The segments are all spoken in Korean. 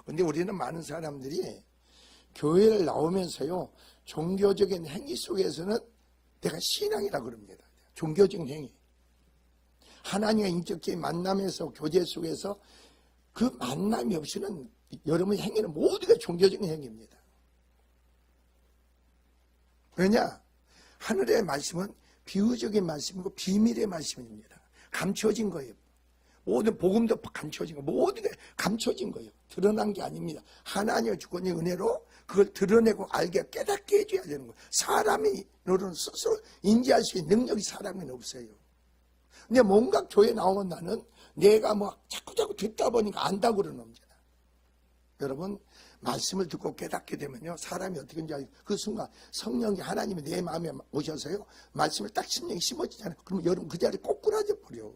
그런데 우리는 많은 사람들이 교회를 나오면서요, 종교적인 행위 속에서는 내가 신앙이라고 그럽니다. 종교적인 행위. 하나님과 인격적인 만남에서, 교제 속에서 그 만남이 없이는 여러분의 행위는 모두가 종교적인 행위입니다. 왜냐? 하늘의 말씀은 비유적인 말씀이고 비밀의 말씀입니다. 감춰진 거예요. 모든 복음도 감춰진 거, 모든 게 감춰진 거예요. 드러난 게 아닙니다. 하나님의 주권의 은혜로 그걸 드러내고 알게 깨닫게 해줘야 되는 거예요. 사람이 너는 스스로 인지할 수 있는 능력이 사람에는 없어요. 근데 뭔가 교회 나오면 나는 내가 뭐 자꾸 듣다 보니까 안다고 그러는 겁니다. 여러분, 말씀을 듣고 깨닫게 되면요, 사람이 어떻게 되는지 알죠? 그 순간 성령이 하나님이 내 마음에 오셔서요, 말씀을 딱 심령이 심어지잖아요. 그러면 여러분 그 자리에 꼬꾸라져 버려.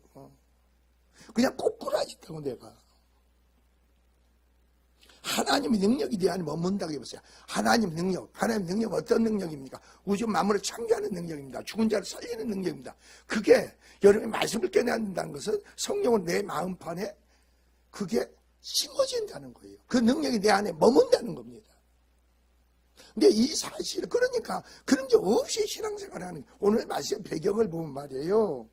그냥 꼬꾸라지다고. 내가 하나님의 능력이 내 안에 머문다고 해보세요. 하나님의 능력 어떤 능력입니까? 우주 만물을 창조하는 능력입니다. 죽은 자를 살리는 능력입니다. 그게 여러분의 말씀을 깨닫는다는 것은 성령은 내 마음판에 그게 심어진다는 거예요. 그 능력이 내 안에 머문다는 겁니다. 근데 이 사실을, 그러니까 그런 게 없이 신앙생활하는, 오늘 말씀 배경을 보면 말이에요.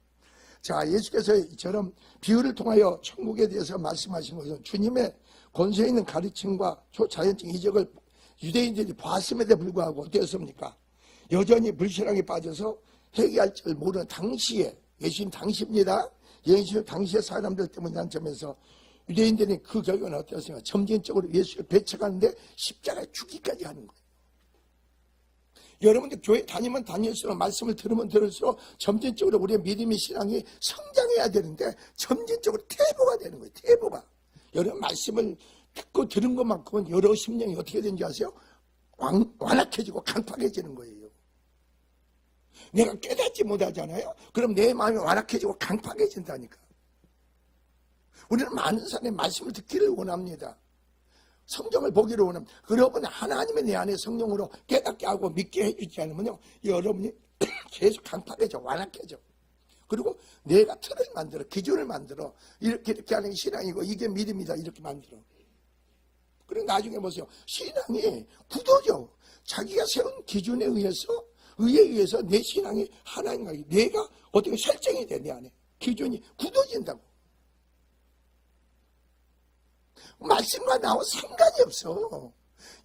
자, 예수께서 이처럼 비유를 통하여 천국에 대해서 말씀하신 것은 주님의 권세 있는 가르침과 초자연적 이적을 유대인들이 봤음에도 불구하고 어땠습니까? 여전히 불신앙에 빠져서 회개할 줄 모르는 당시에, 예수님 당시입니다. 예수님 당시의 사람들 때문이라는 점에서 유대인들이 그 결과는 어땠습니까? 점진적으로 예수를 배척하는데 십자가에 죽기까지 하는 거예요. 여러분들 교회 다니면 다닐수록, 말씀을 들으면 들을수록 점진적으로 우리의 믿음의 신앙이 성장해야 되는데 점진적으로 퇴보가 되는 거예요. 퇴보가. 여러분 말씀을 듣고 들은 것만큼은 여러 심령이 어떻게 되는지 아세요? 완악해지고 강팍해지는 거예요. 내가 깨닫지 못하잖아요. 그럼 내 마음이 완악해지고 강팍해진다니까. 우리는 많은 사람의 말씀을 듣기를 원합니다. 성경을 보기를 원합니다. 여러분 하나님의 내 안에 성령으로 깨닫게 하고 믿게 해주지 않으면요, 여러분이 계속 강팍해져, 완악해져. 그리고 내가 틀을 만들어, 기준을 만들어, 이렇게 하는 게 신앙이고 이게 믿음이다, 이렇게 만들어. 그리고 나중에 보세요, 신앙이 굳어져. 자기가 세운 기준에 의해서 내 신앙이 하나님과 내가 어떻게 설정이 돼. 내 안에 기준이 굳어진다고. 말씀과 나와 상관이 없어.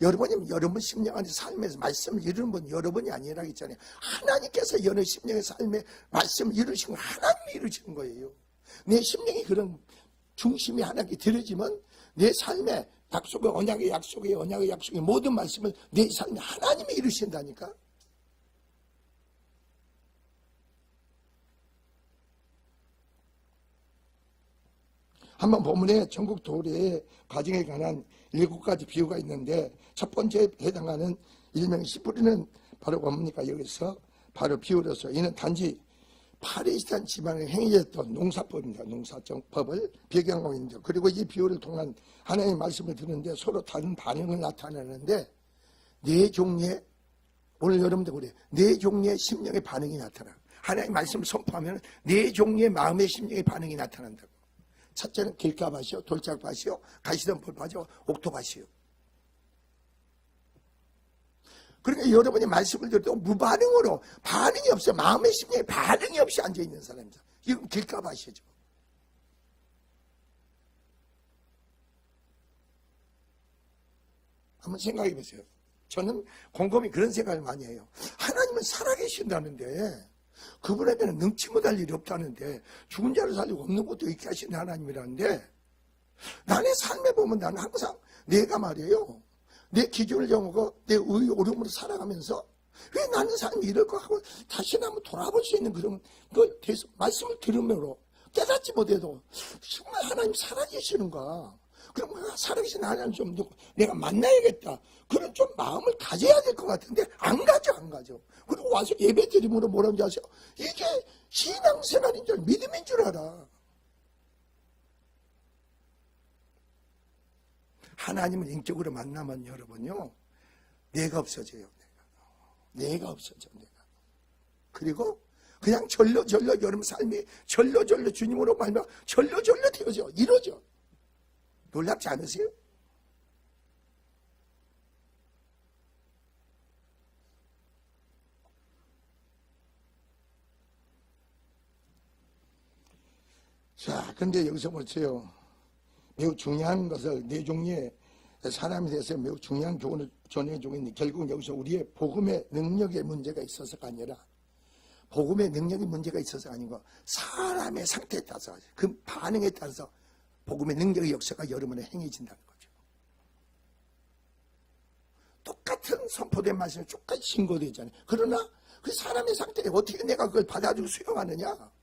여러분 심령 안에 삶에서 말씀을 이루는 분 여러분이 아니라 했잖아요. 하나님께서 여러 심령의 삶에 말씀을 이루시는 거, 하나님이 이루시는 거예요. 내 심령이 그런 중심이 하나님께 들어지면 내 삶에 언약의 약속의 모든 말씀을 내 삶에 하나님이 이루신다니까. 한번 본문에 전국 도래의 과정에 관한 7가지 비유가 있는데, 첫 번째에 해당하는 일명 씨 뿌리는 바로 뭡니까? 여기서 바로 비유로서 이는 단지 팔레스타인 지방에 행해졌던 농사법입니다. 농사법을 배경하고 있는 점. 그리고 이 비유를 통한 하나님의 말씀을 듣는데 서로 다른 반응을 나타내는데, 네 종류의, 오늘 여러분들 그래요, 네 종류의 심령의 반응이 나타나. 하나님의 말씀을 선포하면 네 종류의 마음의 심령의 반응이 나타난다고. 첫째는 길가밭이요, 돌짝밭이요, 가시덤불밭이요, 옥토밭이요. 그러니까 여러분이 말씀을 들어도 무반응으로, 반응이 없어요. 마음의 심령에 반응이 없이 앉아있는 사람입니다. 이건 길가밭이죠. 한번 생각해 보세요. 저는 곰곰이 그런 생각을 많이 해요. 하나님은 살아계신다는데, 그분에게는 능치 못할 일이 없다는데, 죽은 자를 살리고 없는 것도 있게 하시는 하나님이라는데, 나의 삶에 보면 나는 항상 내가 말이에요, 내 기준을 정하고 내 의의 오름으로 살아가면서 왜 나는 삶이 이럴까 하고 다시 한번 돌아볼 수 있는 그런 걸 계속 말씀을 들으므로 깨닫지 못해도 정말 하나님 살아계시는가, 그럼 살아계신 하나님 좀 내가 만나야겠다, 그런 좀 마음을 가져야 될 것 같은데 안 가져. 그리고 와서 예배 드림으로 뭐라는지 아세요? 이게 신앙생활인 줄, 믿음인 줄 알아. 하나님을 인격으로 만나면 여러분요, 내가 없어져요. 내가 없어져. 그리고 그냥 절로 여러분 삶이 절로 주님으로 말면 절로 되어져, 이루어져. 놀랍지 않으세요? 자, 근데 여기서 보세요. 매우 중요한 것을 네 종류의 사람에 대해서 매우 중요한 교훈을 전해주고 있는데, 결국은 여기서 우리의 복음의 능력에 문제가 있어서가 아니라, 복음의 능력이 문제가 있어서가 아니고 사람의 상태에 따라서, 그 반응에 따라서 복음의 능력의 역사가 여러분에 행해진다는 거죠. 똑같은 선포된 말씀이 똑같이 신고되잖아요. 그러나 그 사람의 상태에 어떻게 내가 그걸 받아주고 수용하느냐,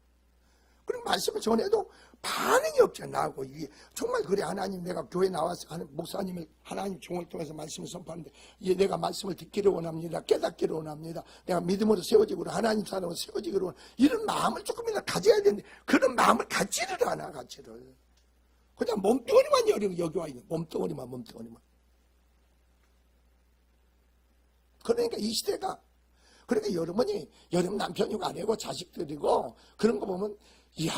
그런 말씀을 전해도 반응이 없잖아. 나하고 이게 정말 그래. 하나님, 내가 교회 나와서 하는 목사님을 하나님 종을 통해서 말씀을 선포하는데, 이제 내가 말씀을 듣기를 원합니다. 깨닫기를 원합니다. 내가 믿음으로 세워지고 하나님 사람으로 세워지기를 원합니다. 이런 마음을 조금이나 가져야 되는데, 그런 마음을 갖지를 않아. 갖지를 그냥 몸뚱어리만 여기 있는 몸뚱어리만. 그러니까 이 시대가, 그러니까 여러분 남편이고 아내고 자식들이고 그런 거 보면, 이야,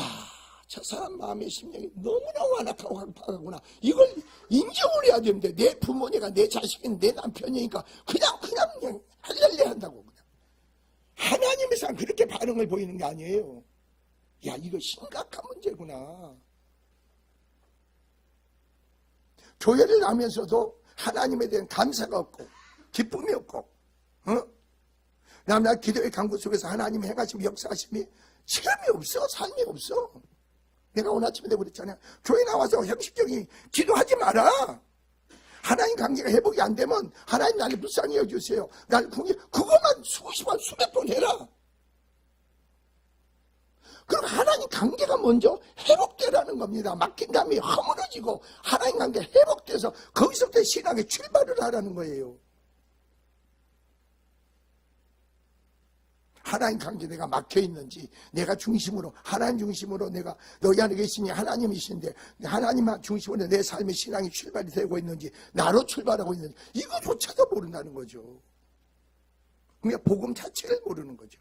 저 사람 마음의 심령이 너무나 완악하고 강팍하구나. 이걸 인정을 해야 되는데, 내 부모니까, 내 자식은 내 남편이니까 그냥 할렐레 한다고. 그냥. 하나님의 사람 그렇게 반응을 보이는 게 아니에요. 야, 이거 심각한 문제구나. 교회를 하면서도 하나님에 대한 감사가 없고 기쁨이 없고, 나 기도의 강구 속에서 하나님 행하시고 역사하심이 체험이 없어. 삶이 없어. 내가 오늘 아침에 내가 그랬잖아요. 교회 나와서 형식적인 기도하지 마라. 하나님 관계가 회복이 안 되면 하나님 나를 불쌍히 여주세요, 나를 궁해, 그것만 수십 번 수백 번 해라. 그럼 하나님 관계가 먼저 회복되라는 겁니다. 맡긴 다음에 허물어지고 하나님 관계가 회복돼서 거기서부터 신앙의 출발을 하라는 거예요. 하나님 관계 내가 막혀 있는지, 내가 중심으로, 하나님 중심으로 내가 너희 안에 계시니 하나님이신데 하나님 중심으로 내 삶의 신앙이 출발이 되고 있는지, 나로 출발하고 있는지, 이거조차도 모른다는 거죠. 그러니까 복음 자체를 모르는 거죠.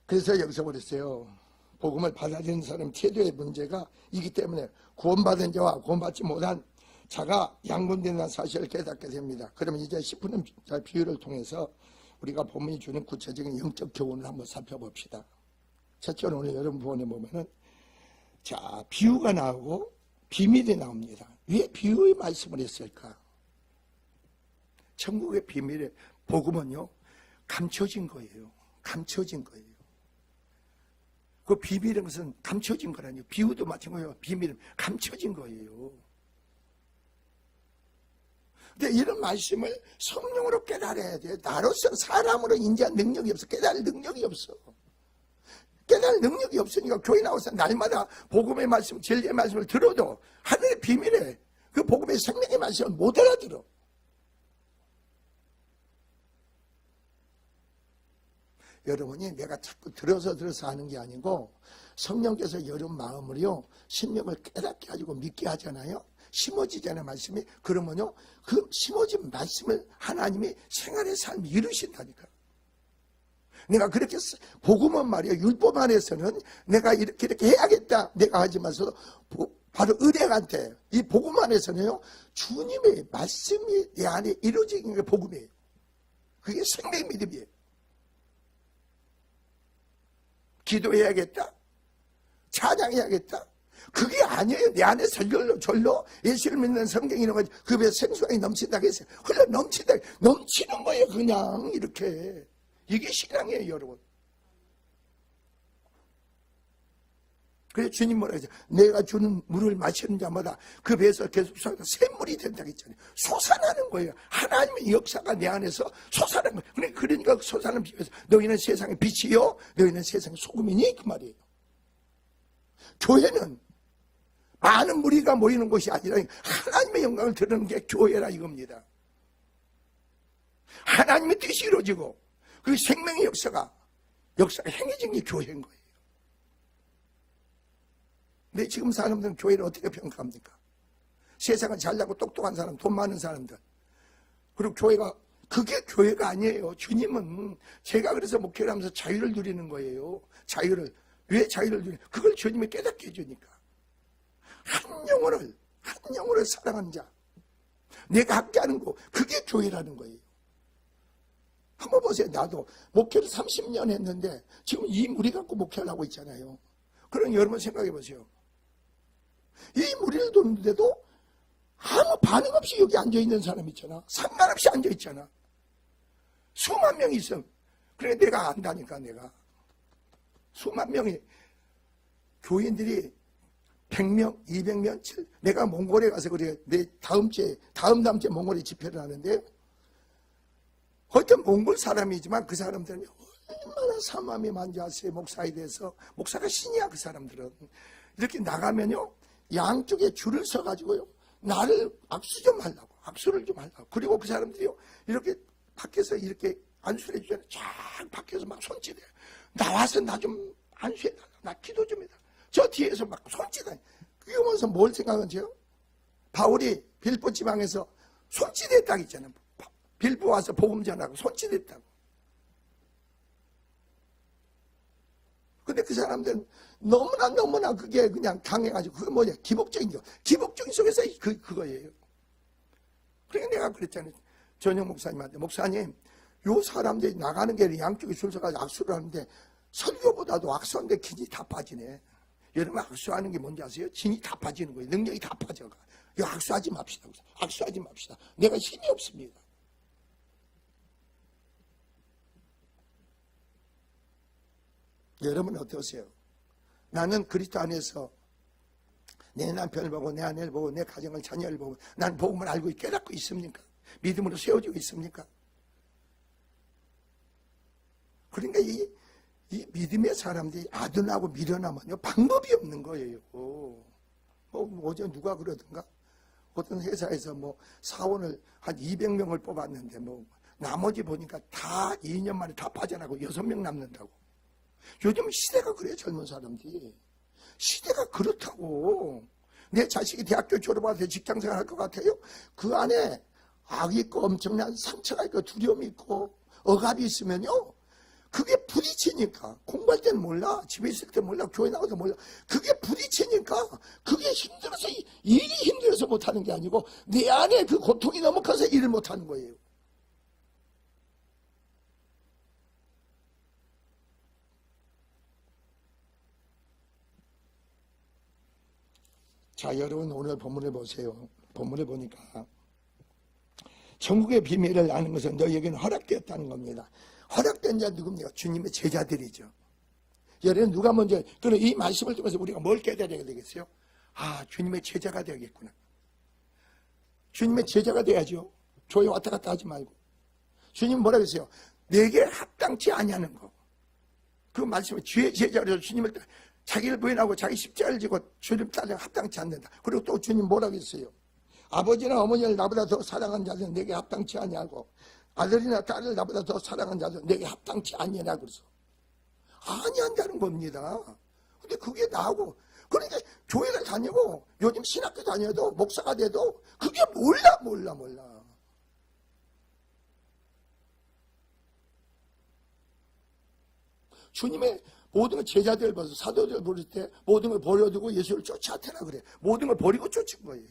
그래서 여기서 그랬어요. 복음을 받아들이는 사람 태도의 문제가 있기 때문에 구원받은 자와 구원받지 못한 자가 양분된다는 사실을 깨닫게 됩니다. 그러면 이제 10분 비유를 통해서 우리가 본문이 주는 구체적인 영적 교훈을 한번 살펴봅시다. 첫째로 오늘 여러분 본문에 보면은, 자, 비유가 나오고 비밀이 나옵니다. 왜 비유의 말씀을 했을까? 천국의 비밀의 복음은요, 감춰진 거예요. 감춰진 거예요. 그 비밀인 것은 감춰진 거라니요. 비유도 마찬가지고 비밀은 감춰진 거예요. 근데 이런 말씀을 성령으로 깨달아야 돼요. 나로서 사람으로 인지한 능력이 없어. 깨달을 능력이 없어. 깨달을 능력이 없으니까 교회 나와서 날마다 복음의 말씀, 진리의 말씀을 들어도 하늘의 비밀에 그 복음의 생명의 말씀을 못 알아들어. 여러분이 내가 자꾸 들어서 하는 게 아니고, 성령께서 여러분 마음으로요, 신령을 깨닫게 하시고 믿게 하잖아요. 심어지잖아요, 말씀이. 그러면요, 그 심어진 말씀을 하나님이 생활의 삶이 이루신다니까. 내가 그렇게, 복음은 말이야, 율법 안에서는 내가 이렇게 해야겠다 내가 하지만서도, 바로 의뢰한테 이 복음 안에서는요, 주님의 말씀이 내 안에 이루어지는 게 복음이에요. 그게 생명 믿음이에요. 기도해야겠다, 찬양해야겠다, 그게 아니에요. 내 안에 절로 예수를 믿는 성경 이런 거, 그 배에 생수가 넘친다고 했어요. 흘러 넘치는 거예요. 그냥 이렇게. 이게 신앙이에요, 여러분. 그래서 주님 뭐라 그러죠? 내가 주는 물을 마시는 자마다 그 배에서 계속 샘물이 된다고 했잖아요. 솟아나는 거예요. 하나님의 역사가 내 안에서 솟아나는 거예요. 그러니까 솟아나는 비유에서 너희는 세상의 빛이요, 너희는 세상의 소금이니, 그 말이에요. 교회는 많은 무리가 모이는 곳이 아니라 하나님의 영광을 드러내는 게 교회라 이겁니다. 하나님의 뜻이 이루어지고 그 생명의 역사가 행해진 게 교회인 거예요. 근데 지금 사람들은 교회를 어떻게 평가합니까? 세상은 잘나고 똑똑한 사람, 돈 많은 사람들, 그리고 교회가 그게 교회가 아니에요. 주님은 제가 그래서 목회를 하면서 자유를 누리는 거예요. 자유를. 왜 자유를 누리는? 그걸 주님이 깨닫게 해주니까. 한 영혼을 사랑하는 자. 내가 함께하는 거. 그게 교회라는 거예요. 한번 보세요. 나도 목회를 30년 했는데 지금 이 무리 갖고 목회를 하고 있잖아요. 그럼 여러분 생각해 보세요. 이 무리를 돕는데도 아무 반응 없이 여기 앉아있는 사람 있잖아. 상관없이 앉아있잖아. 수만 명이 있어. 그래 내가 안다니까. 내가 수만 명이 교인들이 100명, 200명, 내가 몽골에 가서 그래. 내 다음 주에 몽골에 집회를 하는데 어떤 몽골 사람이지만 그 사람들은 얼마나 사마음이 만져왔어요. 목사에 대해서. 목사가 신이야 그 사람들은. 이렇게 나가면요 양쪽에 줄을 서가지고요 나를 악수를 좀 하려고. 그리고 그 사람들이요 이렇게 밖에서 이렇게 안수를 해주잖아요. 쫙 밖에서 막 손짓해. 나와서 나 좀 안수해달라. 나 기도 좀 해달라. 저 뒤에서 막 손짓해. 그게 오면서 뭘 생각하세요? 바울이 빌보 지방에서 손짓했다고 했잖아요. 빌보 와서 복음 전하고 손짓했다고. 근데 그 사람들은 너무나 그게 그냥 강해가지고 그게 뭐냐? 기복적인 거. 기복적인 속에서 그거예요. 그러니까 내가 그랬잖아요. 전영 목사님한테. 목사님, 요 사람들이 나가는 게 양쪽에 줄 서가지고 악수를 하는데 설교보다도 악수하는데 진이 다 빠지네. 여러분 악수하는 게 뭔지 아세요? 진이 다 빠지는 거예요. 능력이 다 빠져가. 이거 악수하지 맙시다. 악수하지 맙시다. 내가 힘이 없습니다. 여러분 어떠세요? 나는 그리스도 안에서 내 남편을 보고 내 아내를 보고 내 가정을 자녀를 보고 난 복음을 알고 깨닫고 있습니까? 믿음으로 세워지고 있습니까? 그러니까 이 믿음의 사람들이 아둔하고 미련하면요 방법이 없는 거예요. 어제 누가 그러던가 어떤 회사에서 사원을 한 200명을 뽑았는데 나머지 보니까 다 2년 만에 다 빠져나고 6명 남는다고. 요즘 시대가 그래요. 젊은 사람들이. 시대가 그렇다고. 내 자식이 대학교 졸업해서 직장생활 할 것 같아요? 그 안에 악이 있고 엄청난 상처가 있고 두려움이 있고 억압이 있으면요 그게 부딪히니까. 공부할 때는 몰라. 집에 있을 때 몰라. 교회 나가서 몰라. 그게 부딪히니까 그게 힘들어서 일이 힘들어서 못하는 게 아니고 내 안에 그 고통이 너무 커서 일을 못하는 거예요. 자, 여러분 오늘 본문을 보세요. 본문을 보니까 천국의 비밀을 아는 것은 너희에게는 허락되었다는 겁니다. 허락된 자 누굽니까? 주님의 제자들이죠. 여러분 누가 먼저 그럼 이 말씀을 통해서 우리가 뭘 깨달아야 되겠어요? 아, 주님의 제자가 되야겠구나. 주님의 제자가 돼야죠. 교회 왔다 갔다 하지 말고. 주님 뭐라고 했어요? 내게 합당치 아니하는 거. 그 말씀에 주의 제자로 주님을 자기를 부인하고 자기 십자가를 지고 주님 따라 합당치 않는다. 그리고 또 주님 뭐라고 했어요? 아버지나 어머니를 나보다 더 사랑한 자들은 내게 합당치 아니하고 아들이나 딸을 나보다 더 사랑한 자들은 내게 합당치 아니하라 그래서 아니한다는 겁니다. 근데 그게 나하고 그러니까 교회를 다니고 요즘 신학교 다녀도 목사가 돼도 그게 몰라. 주님의 모든 걸 제자들 벌써 사도들 부를 때 모든 걸 버려두고 예수를 쫓아대라 그래. 모든 걸 버리고 쫓은 거예요.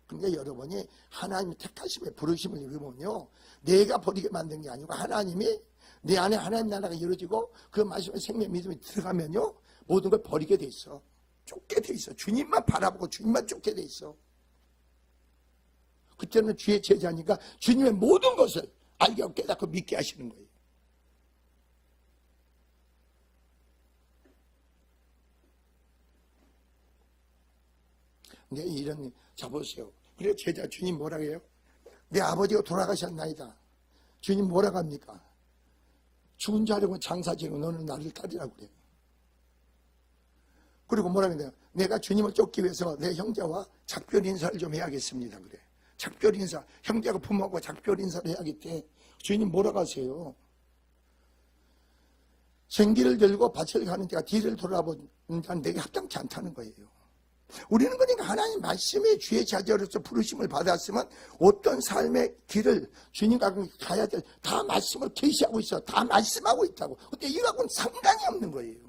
근데 여러분이 하나님 택하심의 부르심을 입으면요 내가 버리게 만든 게 아니고 하나님이 내 안에 하나님 나라가 이루어지고 그 말씀에 생명 믿음이 들어가면요 모든 걸 버리게 돼 있어. 쫓게 돼 있어. 주님만 바라보고 주님만 쫓게 돼 있어. 그때는 주의 제자니까 주님의 모든 것을 알게 하고 깨닫고 믿게 하시는 거예요. 근데 이런 자 보세요. 그래 제자 주님 뭐라고 해요? 내 아버지가 돌아가셨나이다. 주님 뭐라고 합니까? 죽은 줄 알고 장사지고 너는 나를 따르라고 그래요. 그리고 뭐라고 해요? 내가 주님을 쫓기 위해서 내 형제와 작별 인사를 좀 해야겠습니다. 그래. 작별 인사. 형제가 부모하고 작별 인사를 해야겠대. 주님 뭐라고 하세요? 생기를 들고 밭을 가는 자가 뒤를 돌아보는 자는 내게 합당치 않다는 거예요. 우리는 그러니까 하나님 말씀의 주의 자녀로서 부르심을 받았으면 어떤 삶의 길을 주님과 가야 될 다 말씀을 계시하고 있어. 다 말씀하고 있다고. 근데 이거하고는 상관이 없는 거예요.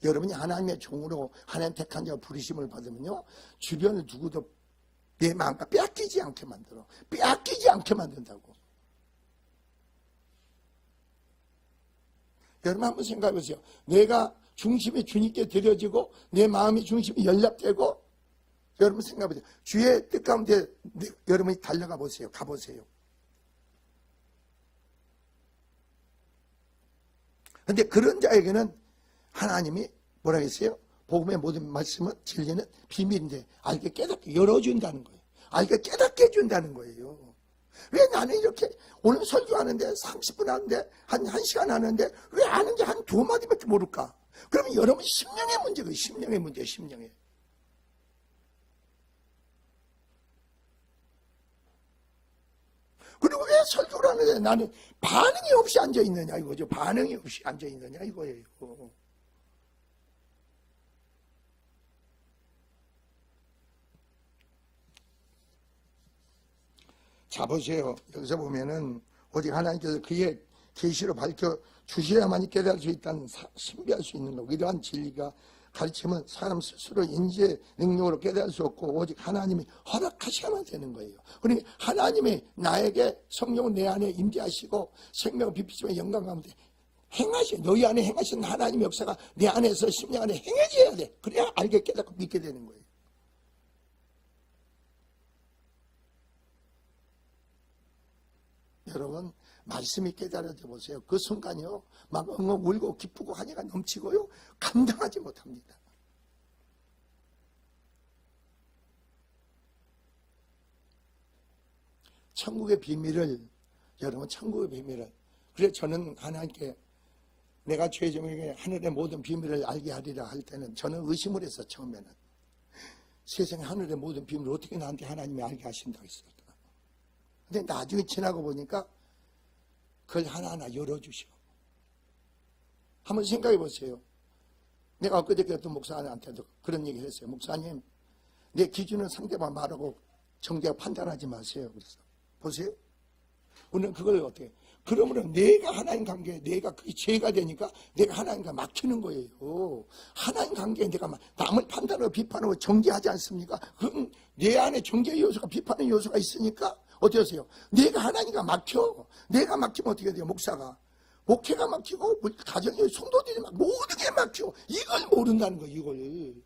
여러분이 하나님의 종으로 하나님 택한 자가 부르심을 받으면요, 주변을 누구도 내 마음과 빼앗기지 않게 만들어. 빼앗기지 않게 만든다고. 여러분 한번 생각해 보세요. 내가 중심이 주님께 드려지고 내 마음이 중심이 연락되고, 여러분 생각해 보세요. 주의 뜻 가운데 여러분이 달려가 보세요. 가보세요. 그런데 그런 자에게는 하나님이 뭐라 했어요? 복음의 모든 말씀은 진리는 비밀인데 알게 깨닫게 열어준다는 거예요. 알게 깨닫게 해준다는 거예요. 왜 나는 이렇게 오늘 설교하는데 30분 하는데 한 1시간 하는데 왜 아는 게 한 2마디밖에 모를까? 그러면 여러분 심령의 문제가 심령의 문제예요. 심령의. 그리고 왜 설교를 하는데 나는 반응이 없이 앉아있느냐 이거죠. 반응이 없이 앉아있느냐 이거예요. 자 보세요. 여기서 보면은 오직 하나님께서 그의 계시로 밝혀 주셔야만이 깨달을 수 있다는 신비할 수 있는 것. 이러한 진리가 가르치면 사람 스스로 인지의 능력으로 깨달을 수 없고 오직 하나님이 허락하셔야만 되는 거예요. 그러니까 하나님이 나에게 성령을 내 안에 임재하시고 생명을 비피시며 영광 가운데 행하시, 너희 안에 행하신 하나님의 역사가 내 안에서 심령 안에 행해져야 돼. 그래야 알게 깨닫고 믿게 되는 거예요. 여러분 말씀이 깨달아져 보세요. 그 순간이요 막 엉엉 울고 기쁘고 한이가 넘치고요 감당하지 못합니다. 천국의 비밀을, 여러분 천국의 비밀을, 그래서 저는 하나님께 내가 죄정에게 하늘의 모든 비밀을 알게 하리라 할 때는 저는 의심을 했어. 처음에는 세상의 하늘의 모든 비밀을 어떻게 나한테 하나님이 알게 하신다고 했을까. 근데 나중에 지나고 보니까 그걸 하나하나 열어주셔. 한번 생각해 보세요. 내가 엊그저께 어떤 목사님한테도 그런 얘기를 했어요. 목사님, 내 기준은 상대방 말하고 정죄하고 판단하지 마세요. 그래서 보세요. 우리는 그걸 어떻게, 그러므로 내가 하나님 관계에 내가 그게 죄가 되니까 내가 하나님과 막히는 거예요. 하나님 관계에 내가 남을 판단하고 비판하고 정죄하지 않습니까? 그럼 내 안에 정죄 요소가 비판의 요소가 있으니까 어떻게 하세요? 내가 하나님과 막혀. 내가 막히면 어떻게 돼요? 목사가. 목회가 막히고 가정의 성도들이 막 모든 게 막혀. 이걸 모른다는 거예요. 이걸.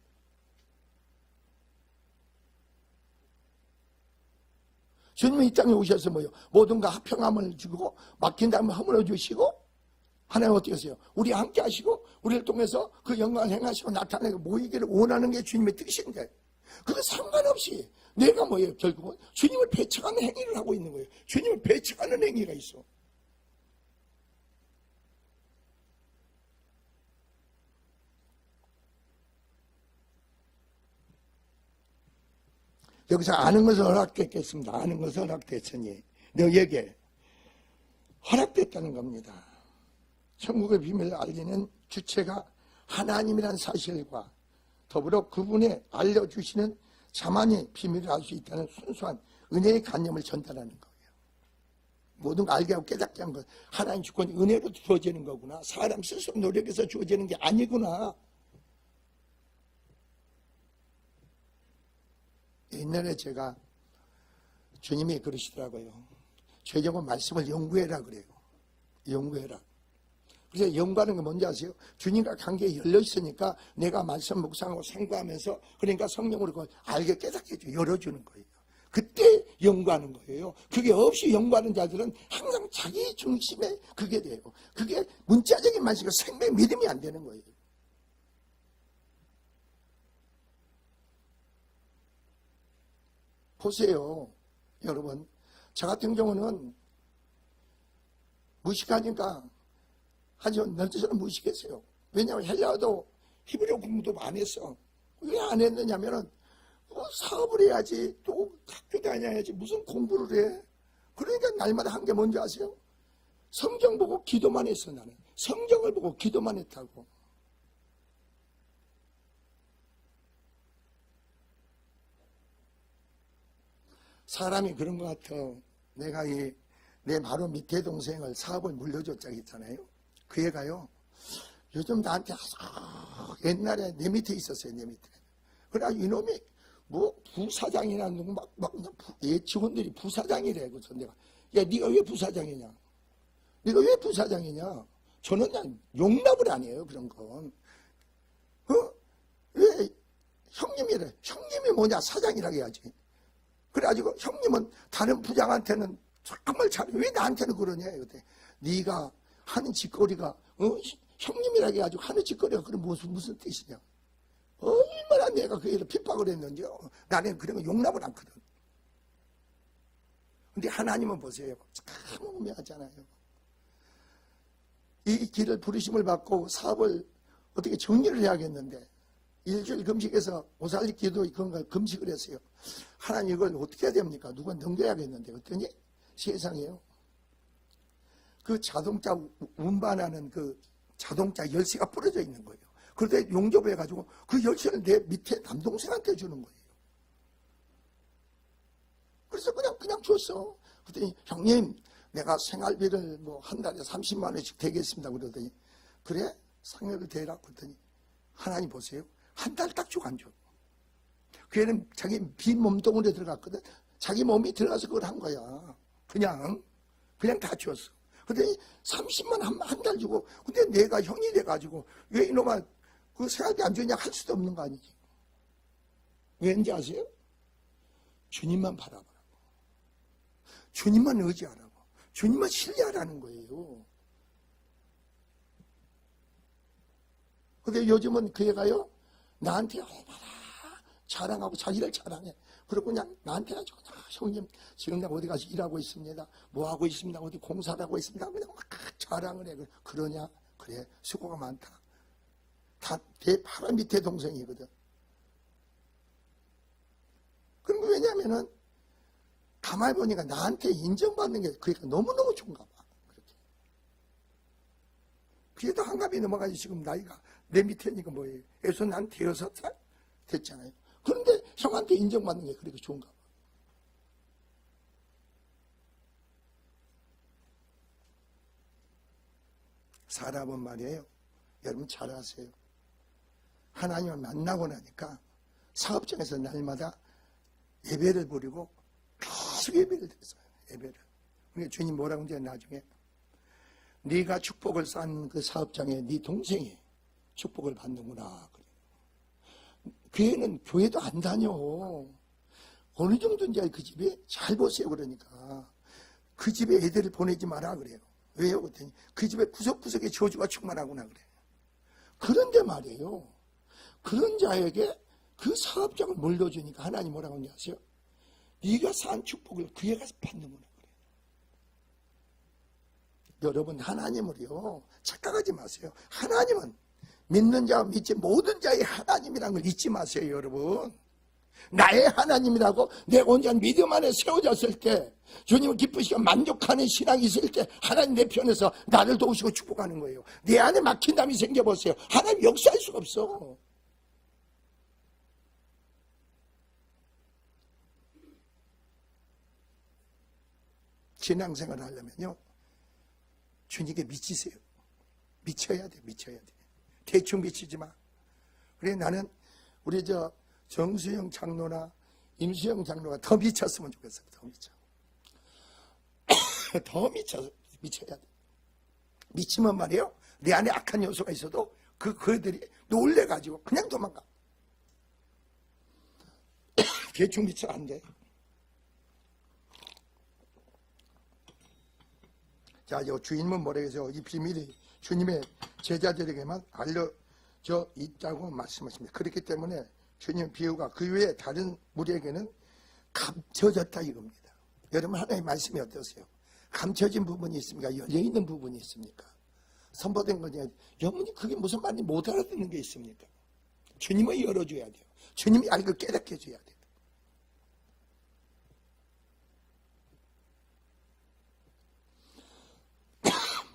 주님이 이 땅에 오셔서 뭐요? 모든가 화평함을 주고 막힌 다음에 허물어 주시고 하나님 어떻게 하세요? 우리 함께 하시고 우리를 통해서 그 영광을 행하시고 나타내고 모이기를 원하는 게 주님의 뜻인데 그거 상관없이 내가 뭐예요? 결국은 주님을 배척하는 행위를 하고 있는 거예요. 주님을 배척하는 행위가 있어. 여기서 아는 것을 허락됐겠습니다. 아는 것을 허락됐으니 너에게 허락됐다는 겁니다. 천국의 비밀을 알리는 주체가 하나님이라는 사실과 더불어 그분의 알려주시는 자만이 비밀을 알 수 있다는 순수한 은혜의 관념을 전달하는 거예요. 모든 걸 알게 하고 깨닫게 한 것, 하나님 주권이 은혜로 주어지는 거구나. 사람 스스로 노력해서 주어지는 게 아니구나. 옛날에 제가 주님이 그러시더라고요. 죄정은 말씀을 연구해라 그래요. 연구해라. 그래서 연구하는 게 뭔지 아세요? 주님과 관계에 열려 있으니까 내가 말씀 묵상하고 생각하면서 그러니까 성령으로 그걸 알게 깨닫게 해줘. 열어주는 거예요. 그때 연구하는 거예요. 그게 없이 연구하는 자들은 항상 자기 중심에 그게 돼요. 그게 문자적인 말씀이 생명 믿음이 안 되는 거예요. 보세요. 여러분. 저 같은 경우는 무식하니까 하지만 너희들은 무식했어요. 왜냐하면 헬라어도 히브리어 공부도 안 했어. 왜 안 했느냐면은 사업을 해야지 또 학교 다녀야지 무슨 공부를 해. 그러니까 날마다 한 게 뭔지 아세요? 성경 보고 기도만 했어. 나는 성경을 보고 기도만 했다고. 사람이 그런 것 같아. 내가 내 바로 밑에 동생을 사업을 물려줬다고 했잖아요. 그 애가요, 요즘 나한테 옛날에 내 밑에 있었어요, 내 밑에. 그래, 이놈이 뭐 부사장이나 누구 얘 직원들이 부사장이래. 그래서 내가, 야, 네가 왜 부사장이냐? 네가 왜 부사장이냐? 저는 그냥 용납을 안 해요, 그런 건. 왜 형님이래? 형님이 뭐냐? 사장이라고 해야지. 그래가지고 형님은 다른 부장한테는 정말 잘해. 왜 나한테는 그러냐? 그때 네가 하는 짓거리가 형님이라고 해가지고 하는 짓거리가 그럼 무슨 뜻이냐? 얼마나 내가 그 애를 핍박을 했는지요. 나는 그런 거 용납을 않거든. 근데 하나님은 보세요. 참 우매하잖아요. 이 길을 부르심을 받고 사업을 어떻게 정리를 해야겠는데 일주일 금식해서 오살리 기도 그런 걸 금식을 했어요. 하나님 이걸 어떻게 해야 됩니까? 누가 넘겨야겠는데 그랬더니 세상에요. 그 자동차 운반하는 그 자동차 열쇠가 부러져 있는 거예요. 그런데 용접을 해가지고 그 열쇠를 내 밑에 남동생한테 주는 거예요. 그래서 그냥 줬어. 그랬더니 형님 내가 생활비를 뭐 한 달에 30만 원씩 되겠습니다. 그러더니 그래? 상여를 대라. 그랬더니 하나님 보세요. 한 달 딱 주고 안 줘. 그 애는 자기 빈 몸뚱이에 들어갔거든. 자기 몸이 들어가서 그걸 한 거야. 그냥 다 줬어. 그랬더니 30만 한 달 주고 근데 내가 형이 돼가지고 왜 이놈아 그 생활비 안 주냐 할 수도 없는 거 아니지. 왠지 아세요? 주님만 바라보라고. 주님만 의지하라고. 주님만 신뢰하라는 거예요. 근데 요즘은 그 애가요, 나한테 얼마나 자랑하고 자기를 자랑해. 그리고 그냥 나한테 가지고, 형님, 지금 내가 어디 가서 일하고 있습니다. 뭐 하고 있습니다. 어디 공사를 하고 있습니다. 그냥 막 자랑을 해. 그러냐? 그래. 수고가 많다. 다 내 바로 밑에 동생이거든. 그럼 왜냐면은, 가만히 보니까 나한테 인정받는 게 그러니까 너무너무 좋은가 봐. 그렇게. 그래도 한갑이 넘어가지 지금 나이가 내 밑에니까 뭐예요. 그래서 난 6살 됐잖아요. 그런데 형한테 인정받는 게 그렇게 좋은가 봐. 사람은 말이에요. 여러분 잘 아세요. 하나님을 만나고 나니까 사업장에서 날마다 예배를 부리고 계속 예배를 드렸어요. 예배를. 그러니까 주님 뭐라고 이제 나중에 네가 축복을 쌓은 그 사업장에 네 동생이 축복을 받는구나. 그 애는 교회도 안 다녀. 어느 정도인지 그 집에 잘 보세요. 그러니까 그 집에 애들을 보내지 마라 그래요. 왜요? 그랬더니 그 집에 구석구석에 저주가 충만하구나 그래요. 그런데 말이에요. 그런 자에게 그 사업장을 물려주니까 하나님 뭐라고 하냐 아세요? 네가 쌓은 축복을 그 애가 받는구나 그래요. 여러분 하나님을요 착각하지 마세요. 하나님은 믿는 자와 믿지 모든 자의 하나님이라는 걸 잊지 마세요. 여러분 나의 하나님이라고 내 온전한 믿음 안에 세워졌을 때 주님을 기쁘시고 만족하는 신앙이 있을 때 하나님 내 편에서 나를 도우시고 축복하는 거예요. 내 안에 막힌 담이 생겨보세요. 하나님 역사할 수가 없어. 신앙생활을 하려면요 주님께 미치세요. 미쳐야 돼. 미쳐야 돼. 대충 미치지 마. 그래 나는 우리 정수영 장로나 임수영 장로가 더 미쳤으면 좋겠어요. 더 미쳐. 더 미쳐야 돼. 미치면 말이에요. 내 안에 악한 요소가 있어도 그들이 놀래가지고 그냥 도망가. 대충 미쳐 안 돼. 자, 주인은 뭐라고 해서 이 비밀이 주님의 제자들에게만 알려져 있다고 말씀하십니다. 그렇기 때문에 주님 비유가 그 외에 다른 무리에게는 감춰졌다 이겁니다. 여러분 하나님의 말씀이 어떠세요? 감춰진 부분이 있습니까? 열려있는 부분이 있습니까? 선포된 거냐? 여러분이 그게 무슨 말인지 못 알아듣는 게 있습니까? 주님을 열어줘야 돼요. 주님이 알고 깨닫게 해줘야 돼요.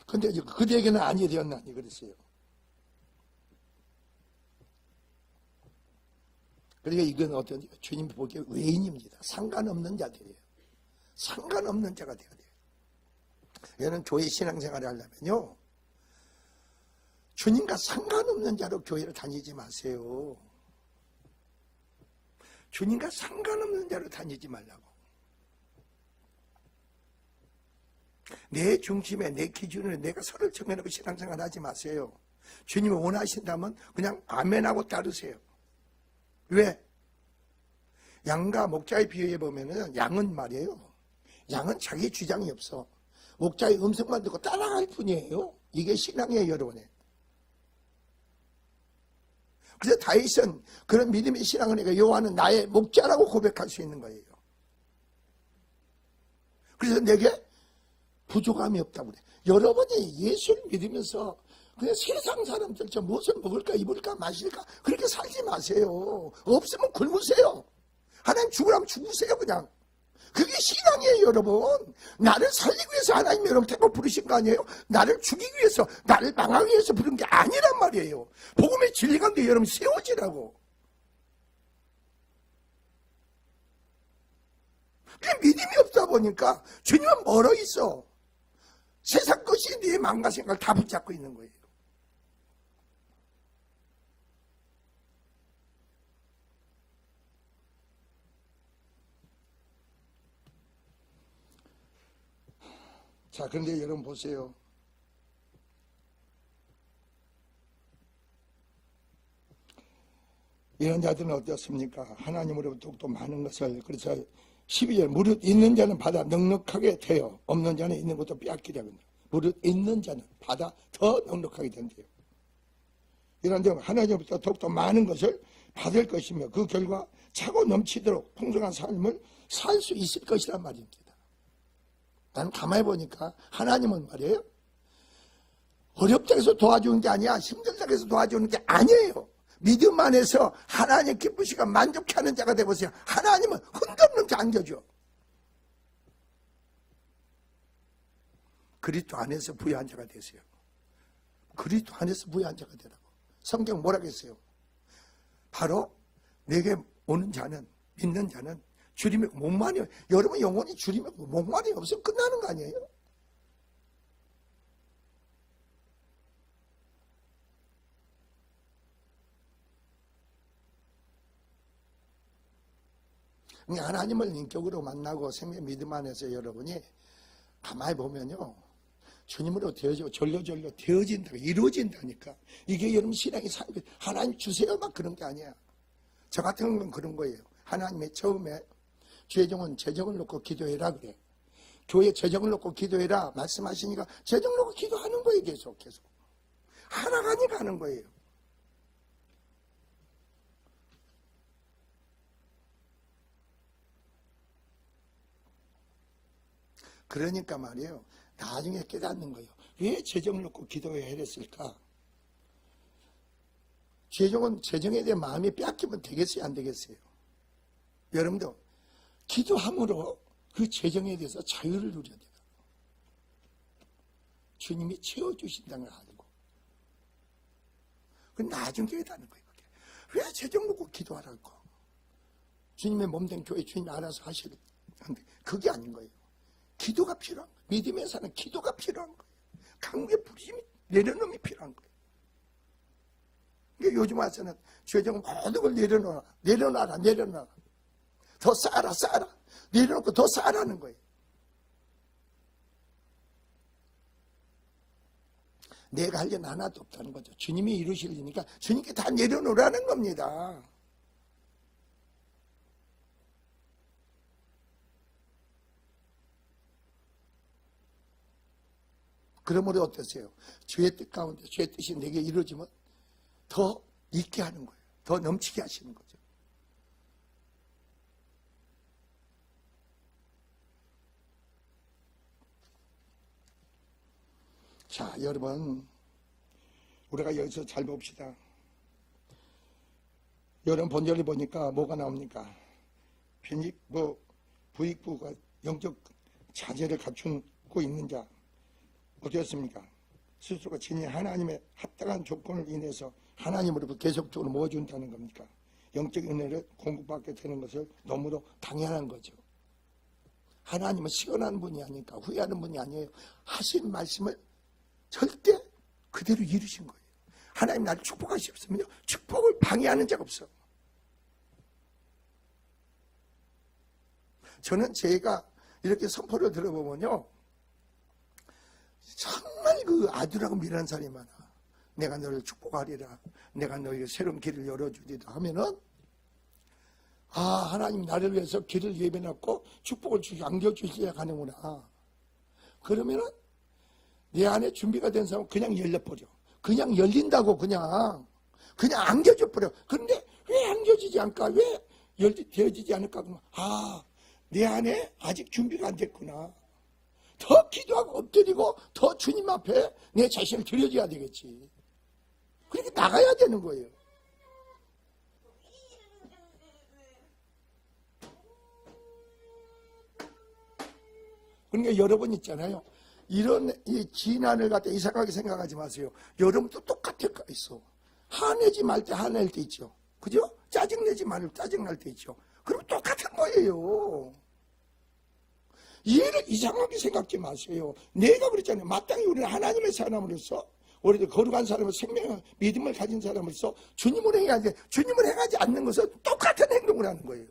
근데 그대에게는 아니 되었나니 그랬어요. 그러니까 이건 어떤 주님 보기에 외인입니다. 상관없는 자들이에요. 상관없는 자가 되어야 돼요. 여러분 교회 신앙생활을 하려면요, 주님과 상관없는 자로 교회를 다니지 마세요. 주님과 상관없는 자로 다니지 말라고. 내 중심에 내 기준으로 내가 서를 정해놓고 신앙생활 하지 마세요. 주님이 원하신다면 그냥 아멘하고 따르세요. 왜? 양과 목자의 비유에 보면은 양은 말이에요, 양은 자기 주장이 없어. 목자의 음성만 듣고 따라갈 뿐이에요. 이게 신앙이에요, 여러분의. 그래서 다윗은 그런 믿음의 신앙을 해가 여호와는 나의 목자라고 고백할 수 있는 거예요. 그래서 내게 부족함이 없다고 그래. 여러분이 예수를 믿으면서 그냥 세상 사람들처럼 무엇을 먹을까 입을까 마실까 그렇게 살지 마세요. 없으면 굶으세요. 하나님 죽으라면 죽으세요 그냥. 그게 신앙이에요, 여러분. 나를 살리기 위해서 하나님 여러분 택고 부르신 거 아니에요? 나를 죽이기 위해서, 나를 망하기 위해서 부른 게 아니란 말이에요. 복음의 진리 가운데 여러분 세워지라고. 믿음이 없다 보니까 주님은 멀어 있어. 세상 것이 네 마음과 생각을 다 붙잡고 있는 거예요. 자, 그런데 여러분 보세요. 이런 자들은 어떻습니까? 하나님으로부터 또 많은 것을, 그래서 12절 무릇 있는 자는 받아 넉넉하게 되어 없는 자는 있는 것도 빼앗기려고 한다. 무릇 있는 자는 받아 더 넉넉하게 된대요. 이런 점 하나님으로부터 더욱더 많은 것을 받을 것이며 그 결과 차고 넘치도록 풍성한 삶을 살 수 있을 것이란 말입니다. 나는 가만히 보니까 하나님은 말이에요, 어렵다 해서 도와주는 게 아니야, 힘들다 해서 도와주는 게 아니에요. 믿음 안에서 하나님 기쁘시고 만족케 하는 자가 되보세요. 하나님은 흔들없는 자 안겨줘. 그리스도 안에서 부유한 자가 되세요. 그리스도 안에서 부유한 자가 되라고. 성경 뭐라고 했어요? 바로 내게 오는 자는, 믿는 자는 주림에 목마리, 여러분 영혼이 주림에 목마리 없으면 끝나는 거 아니에요? 하나님을 인격으로 만나고 생명 믿음 안에서 여러분이 가만히 보면요, 주님으로 되어지고 절로절로 되어진다, 이루어진다니까. 이게 여러분 신앙의 삶이 하나님 주세요 막 그런 게 아니야. 저 같은 건 그런 거예요. 하나님의 처음에 죄정은 재정을 놓고 기도해라 그래. 교회 재정을 놓고 기도해라 말씀하시니까 재정 놓고 기도하는 거예요. 계속 하나가니까 하는 거예요. 그러니까 말이에요, 나중에 깨닫는 거예요. 왜 재정을 놓고 기도해야 했을까? 재정에 대한 마음이 빼앗기면 되겠어요, 안 되겠어요? 여러분도 기도함으로 그 재정에 대해서 자유를 누려야 돼요. 주님이 채워주신다는 걸 알고. 그 나중에 깨닫는 거예요. 왜 재정 놓고 기도하라고? 주님의 몸된 교회 주님이 알아서 하시는데 그게 아닌 거예요. 기도가 필요한 거예요. 믿음의 사는 기도가 필요한 거예요. 강구의 부르심이 내려놓음이 필요한 거예요. 그러니까 요즘 와서는 죄정 모든 걸 내려놔라. 더 쌓아라. 내려놓고 더 쌓아라는 거예요. 내가 할 일은 하나도 없다는 거죠. 주님이 이루실 일이니까 주님께 다 내려놓으라는 겁니다. 그러므로 어떠세요? 주의 뜻 가운데 주의 뜻이 내게 이루어지면 더 있게 하는 거예요. 더 넘치게 하시는 거죠. 자, 여러분, 우리가 여기서 잘 봅시다. 여러분 본절이 보니까 뭐가 나옵니까? 부익부가 영적 자제를 갖추고 있는 자 어떻습니까? 스스로가 진히 하나님의 합당한 조건을 인해서 하나님으로부터 계속적으로 모아준다는 겁니까? 영적 은혜를 공급받게 되는 것을 너무도 당연한 거죠. 하나님은 시원한 분이 아니니까 후회하는 분이 아니에요. 하신 말씀을 절대 그대로 이루신 거예요. 하나님 나를 축복하셨으면요, 축복을 방해하는 자가 없어. 저는 제가 이렇게 선포를 들어보면요, 정말 그 아들하고 미련한 사람이 많아. 내가 너를 축복하리라, 내가 너에게 새로운 길을 열어주리라 하면은, 아, 하나님 나를 위해서 길을 예배해놨고 축복을 안겨주시려 하는구나. 그러면은 내 안에 준비가 된 사람은 그냥 열려버려. 그냥 열린다고 그냥 안겨져 버려. 그런데 왜 안겨지지 않을까? 왜 되어지지 않을까? 그러면 아, 내 안에 아직 준비가 안 됐구나. 더 기도하고 엎드리고 더 주님 앞에 내 자신을 드려줘야 되겠지. 그렇게 나가야 되는 거예요. 그러니까 여러분 있잖아요. 이런 이 진안을 갖다 이상하게 생각하지 마세요. 여러분도 똑같을 거 있어. 화내지 말 때 화낼 때 있죠. 그죠? 짜증내지 말고 짜증날 때 있죠. 그럼 똑같은 거예요. 이해를 이상하게 생각지 마세요. 내가 그랬잖아요. 마땅히 우리는 하나님의 사람으로서, 우리도 거룩한 사람으로 생명, 믿음을 가진 사람으로서 주님을 행해야 돼. 주님을 행하지 않는 것은 똑같은 행동을 하는 거예요.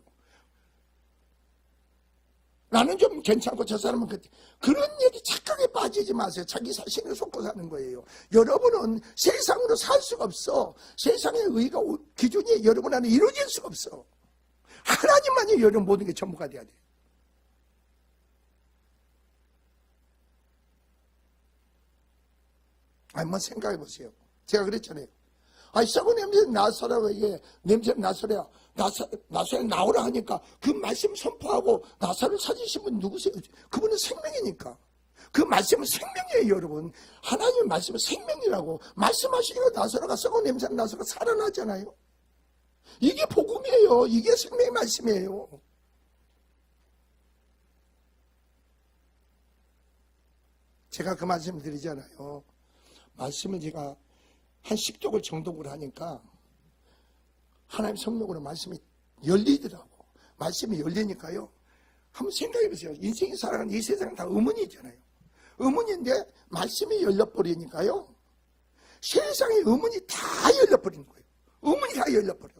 나는 좀 괜찮고 저 사람은 그런 얘기 착각에 빠지지 마세요. 자기 자신을 속고 사는 거예요. 여러분은 세상으로 살 수가 없어. 세상의 의가 기준이 여러분 안에 이루어질 수가 없어. 하나님만이 여러분 모든 게 전부가 돼야 돼. 한번 생각해 보세요. 제가 그랬잖아요. 아니, 썩은 냄새 나사로에게 냄새 나사로야. 나사로 나오라 하니까 그 말씀 선포하고 나사로를 찾으신 분 누구세요? 그분은 생명이니까. 그 말씀은 생명이에요, 여러분. 하나님의 말씀은 생명이라고. 말씀하시니까 나사로가 썩은 냄새 나사로가 살아나잖아요. 이게 복음이에요. 이게 생명의 말씀이에요. 제가 그 말씀을 드리잖아요. 말씀을 제가 한 10독을 정독을 하니까 하나님 성령으로 말씀이 열리더라고. 말씀이 열리니까요. 한번 생각해 보세요. 인생이 살아가는 이 세상은 다 의문이잖아요. 의문인데 말씀이 열려버리니까요. 세상의 의문이 다 열려버리는 거예요. 의문이 다 열려버려.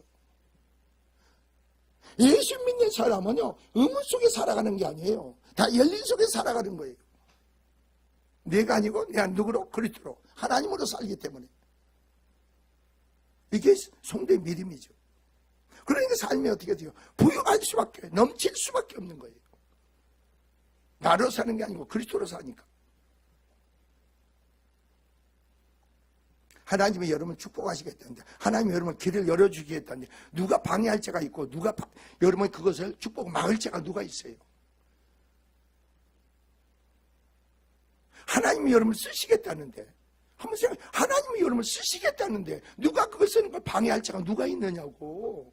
예수 믿는 사람은요, 의문 속에 살아가는 게 아니에요. 다 열린 속에 살아가는 거예요. 내가 아니고 내가 누구로? 그리스도로 하나님으로 살기 때문에. 이게 성도의 믿음이죠. 그러니까 삶이 어떻게 돼요? 부유할 수밖에, 넘칠 수밖에 없는 거예요. 나로 사는 게 아니고 그리스도로 사니까. 하나님이 여러분을 축복하시겠다는데, 하나님이 여러분 길을 열어주시겠다는데, 누가 방해할 자가 있고, 누가 여러분 그것을 축복을 막을 자가 누가 있어요? 하나님이 여러분을 쓰시겠다는데, 한번 생각해. 하나님이 여러분을 쓰시겠다는데 누가 그걸 쓰는 걸 방해할 자가 누가 있느냐고.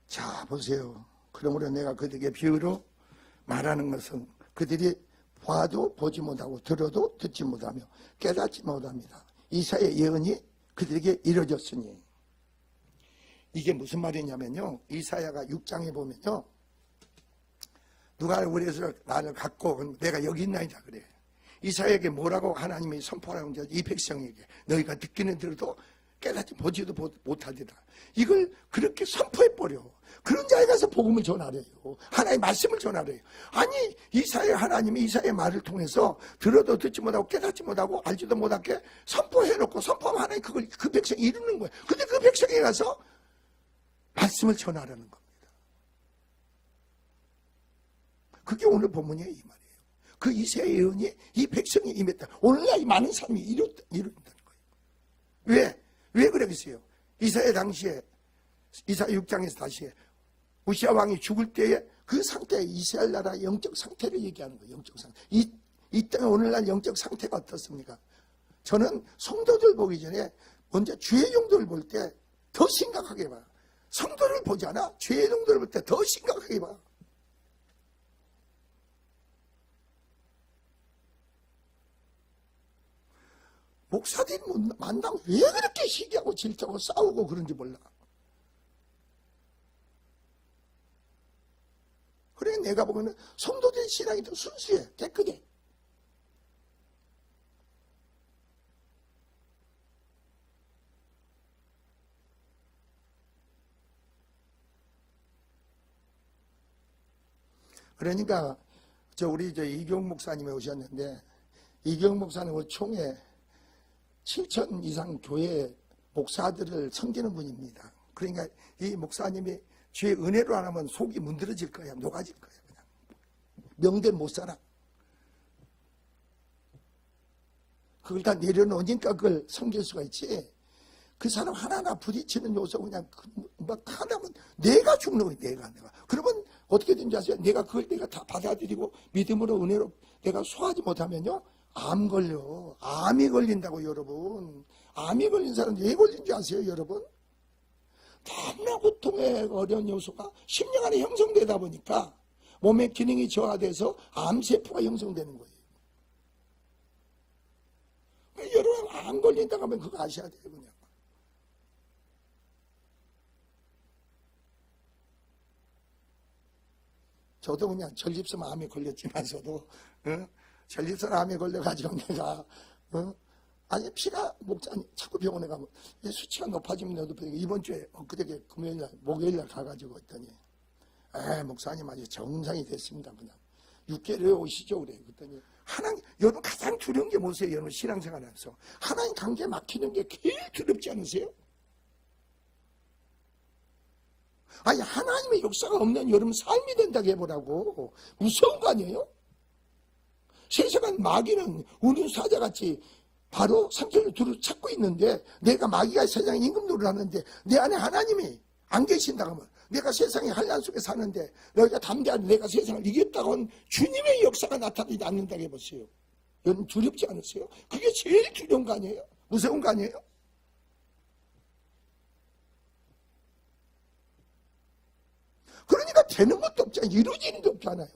자, 보세요. 그러므로 내가 그들에게 비유로 말하는 것은 그들이 봐도 보지 못하고 들어도 듣지 못하며 깨닫지 못합니다. 이사야의 예언이 그들에게 이루어졌으니. 이게 무슨 말이냐면요, 이사야가 6장에 보면요, 누가 우리에서 나를 갖고 내가 여기 있나이다 그래. 이사야에게 뭐라고 하나님이 선포하라고 하는지, 이 백성에게 너희가 듣기는 들어도 깨닫지 보지도 못하리라. 이걸 그렇게 선포해버려. 그런 자에 가서 복음을 전하래요. 하나님의 말씀을 전하래요. 아니, 하나님이 이사야의 말을 통해서 들어도 듣지 못하고 깨닫지 못하고 알지도 못하게 선포해놓고, 선포하면 하나님 그걸 그 백성이 이루는 거예요. 근데 그 백성에 가서 말씀을 전하라는 겁니다. 그게 오늘 본문이에요, 이 말이에요. 그 이사야의 예언이 이 백성에 임했다. 오늘날 이 많은 사람이 이룬다는 거예요. 왜 그러겠어요? 이사야 당시에, 이사야 6장에서 다시 우시아 왕이 죽을 때에 그 상태, 이스라엘 나라의 영적 상태를 얘기하는 거예요. 영적 상태. 이 땅의 오늘날 영적 상태가 어떻습니까? 저는 성도들 보기 전에 먼저 죄의 정도를 볼 때 더 심각하게 봐. 성도를 보지 않아? 죄의 정도를 볼 때 더 심각하게 봐. 목사들이 만나면 왜 그렇게 시기하고 질투하고 싸우고 그런지 몰라. 그래 내가 보면은 성도들 신앙이 더 순수해, 깨끗해. 그러니까 우리 이경 목사님이 오셨는데, 이경 목사님은 총회 7천 이상 교회 목사들을 섬기는 분입니다. 그러니까 이 목사님이 주의 은혜로 안 하면 속이 문드러질 거야, 녹아질 거야. 그냥 명대는 못 살아. 그걸 다 내려놓으니까 그걸 섬길 수가 있지. 그 사람 하나하나 부딪히는 요소 그냥 막 하나면 내가 죽는 거야. 내가. 그러면 어떻게 된지 아세요? 내가 다 받아들이고 믿음으로 은혜로 내가 소화하지 못하면요, 암 걸려. 암이 걸린다고 여러분. 암이 걸린 사람 왜 걸린지 아세요 여러분? 너무나 고통의 어려운 요소가 10년 안에 형성되다 보니까 몸의 기능이 저하돼서 암세포가 형성되는 거예요. 그러니까 여러분 암 걸린다고 하면 그거 아셔야 돼요. 그냥. 저도 그냥 전립선 암에 걸렸지만서도 전립선 암에 걸려가지고 내가 아니 피가 자꾸 병원에 가면 수치가 높아지면 높아지고 이번 주에 그저께 금요일날 목요일날 가가지고 했더니 목사님 아직 정상이 됐습니다. 그냥 6개월에 오시죠 그래. 그랬더니 하나님, 여러분 가장 두려운 게 뭐세요? 여러분 신앙생활하면서 하나님 관계 막히는 게 제일 두렵지 않으세요? 아니 하나님의 역사가 없는 여러분 삶이 된다고 해보라고. 무서운 거 아니에요? 세상은 마귀는 우는 사자같이 바로 상처를 두루 찾고 있는데, 내가 마귀가 세상에 임금노릇을 하는데 내 안에 하나님이 안 계신다고 하면, 내가 세상의 한란 속에 사는데 너희가 담대하게 내가 세상을 이겼다고 하는 주님의 역사가 나타나지 않는다고 해보세요. 여러분 두렵지 않으세요? 그게 제일 두려운 거 아니에요? 무서운 거 아니에요? 그러니까 되는 것도 없잖아요. 이루어지는 게 없잖아요.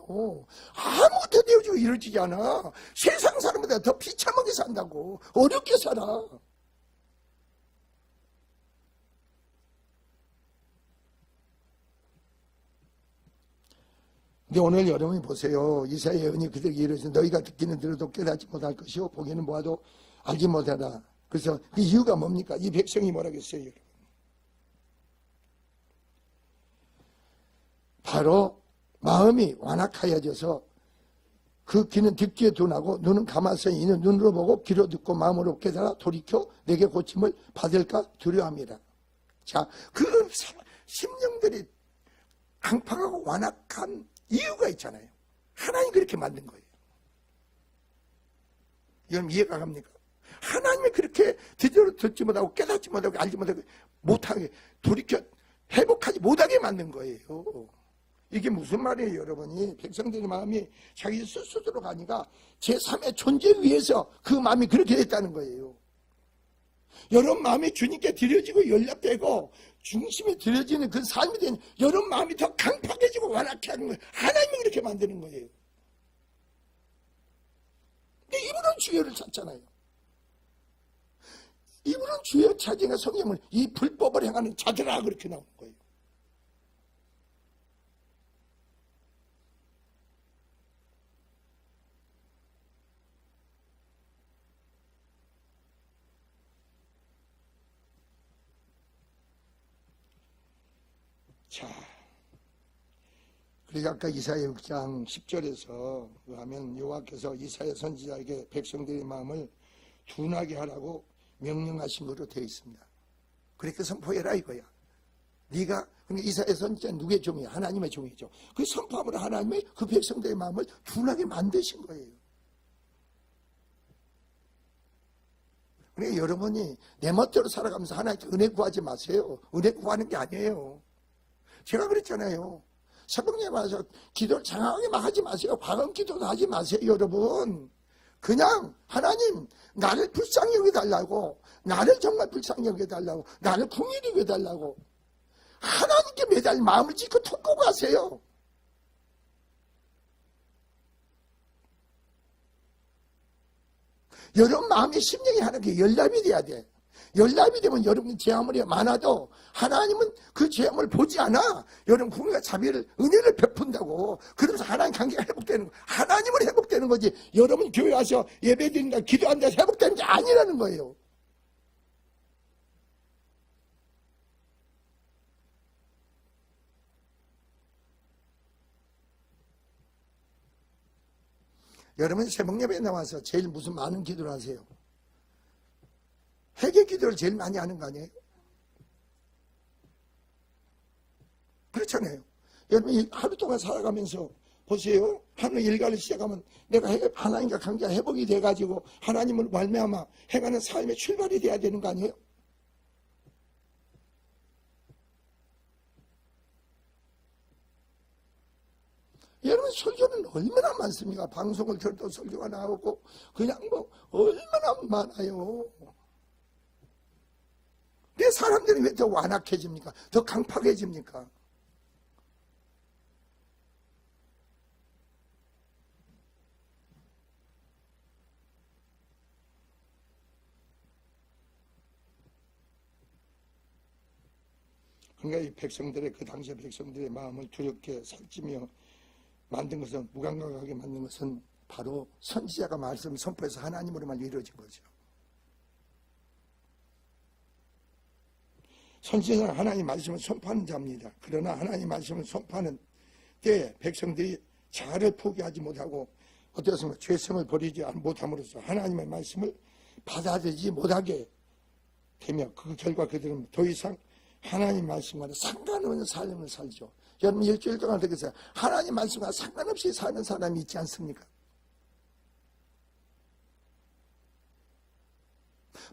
아무것도 되어지고 이루어지지 않아. 세상 사람보다 더 비참하게 산다고. 어렵게 살아. 근데 오늘 여러분이 보세요. 이사야의 예언이 그들에게 이르시되 너희가 듣기는 들어도 깨닫지 못할 것이요 보기는 보아도 알지 못하다. 그래서 그 이유가 뭡니까? 이 백성이 뭐라겠어요 여러분? 바로 마음이 완악하여져서 그 귀는 듣기에 둔하고 눈은 감아서 이는 눈으로 보고 귀로 듣고 마음으로 깨달아 돌이켜 내게 고침을 받을까 두려워합니다. 자, 그 심령들이 강팍하고 완악한 이유가 있잖아요. 하나님 그렇게 만든 거예요. 여러분 이해가 갑니까? 하나님이 그렇게 제대로 듣지 못하고 깨닫지 못하고 알지 못하게 돌이켜 회복하지 못하게 만든 거예요. 이게 무슨 말이에요 여러분이? 백성들의 마음이 자기 스스로 가니까 제3의 존재 위해서 그 마음이 그렇게 됐다는 거예요. 여러분 마음이 주님께 드려지고 연락되고 중심에 드려지는 그 삶이 되는 여러분 마음이 더 강팍해지고 완악해 하는 거예요. 하나님이 그렇게 만드는 거예요. 근데 이분은 주여를 찾잖아요. 이분은 주여 찾으니까 성경을 이 불법을 행하는 자들아 그렇게 나오는 거예요. 자, 그래서 아까 이사야 6장 10절에서 하면 여호와께서 이사야 선지자에게 백성들의 마음을 둔하게 하라고 명령하신 것으로 되어 있습니다. 그렇게 선포해라 이거야. 네가 그러니까 이사야 선지자는 누구의 종이야? 하나님의 종이죠. 그 선포함으로 하나님의 그 백성들의 마음을 둔하게 만드신 거예요. 그러니까 여러분이 내 멋대로 살아가면서 하나님께 은혜 구하지 마세요. 은혜 구하는 게 아니에요. 제가 그랬잖아요. 새벽에 와서 기도를 장황하게 막 하지 마세요. 과금 기도도 하지 마세요, 여러분. 그냥 하나님 나를 불쌍히 여겨달라고, 나를 정말 불쌍히 여겨달라고, 나를 긍휼히 여겨달라고 하나님께 매달 마음을 짓고 톡고 가세요. 여러분 마음의 심령이 하나님께 연락이 돼야 돼. 연락이 되면 여러분 죄 아무리 많아도 하나님은 그 죄 아무리 보지 않아. 여러분 국민과 자비를 은혜를 베푼다고. 그러면서 하나님 관계가 회복되는 거. 하나님은 회복되는 거지. 여러분 교회 와서 예배드린다 기도한다 회복되는 게 아니라는 거예요. 여러분 새벽 예배에 나와서 제일 무슨 많은 기도를 하세요? 회개 기도를 제일 많이 하는 거 아니에요? 그렇잖아요. 여러분 하루 동안 살아가면서 보세요. 하루 일과를 시작하면 내가 하나님과 관계가 회복이 돼가지고 하나님을 말미암아 행하는 삶의 출발이 돼야 되는 거 아니에요? 여러분 설교는 얼마나 많습니까? 방송을 들어도 설교가 나오고 그냥 뭐 얼마나 많아요. 내 사람들이 왜 더 완악해집니까? 더 강팍해집니까? 그러니까 이 백성들의 그 당시의 백성들의 마음을 두렵게 살찌며 만든 것은 무감각하게 만든 것은 바로 선지자가 말씀을 선포해서 하나님으로만 이루어진 거죠. 선지자는 하나님 말씀을 선포하는 자입니다. 그러나 하나님 말씀을 선포하는 때에 백성들이 자아를 포기하지 못하고 어떻습니까? 죄성을 버리지 못함으로써 하나님의 말씀을 받아들이지 못하게 되며 그 결과 그들은 더 이상 하나님 말씀과는 상관없는 삶을 살죠. 여러분 일주일 동안 되겠어요. 하나님 말씀과 상관없이 사는 사람이 있지 않습니까?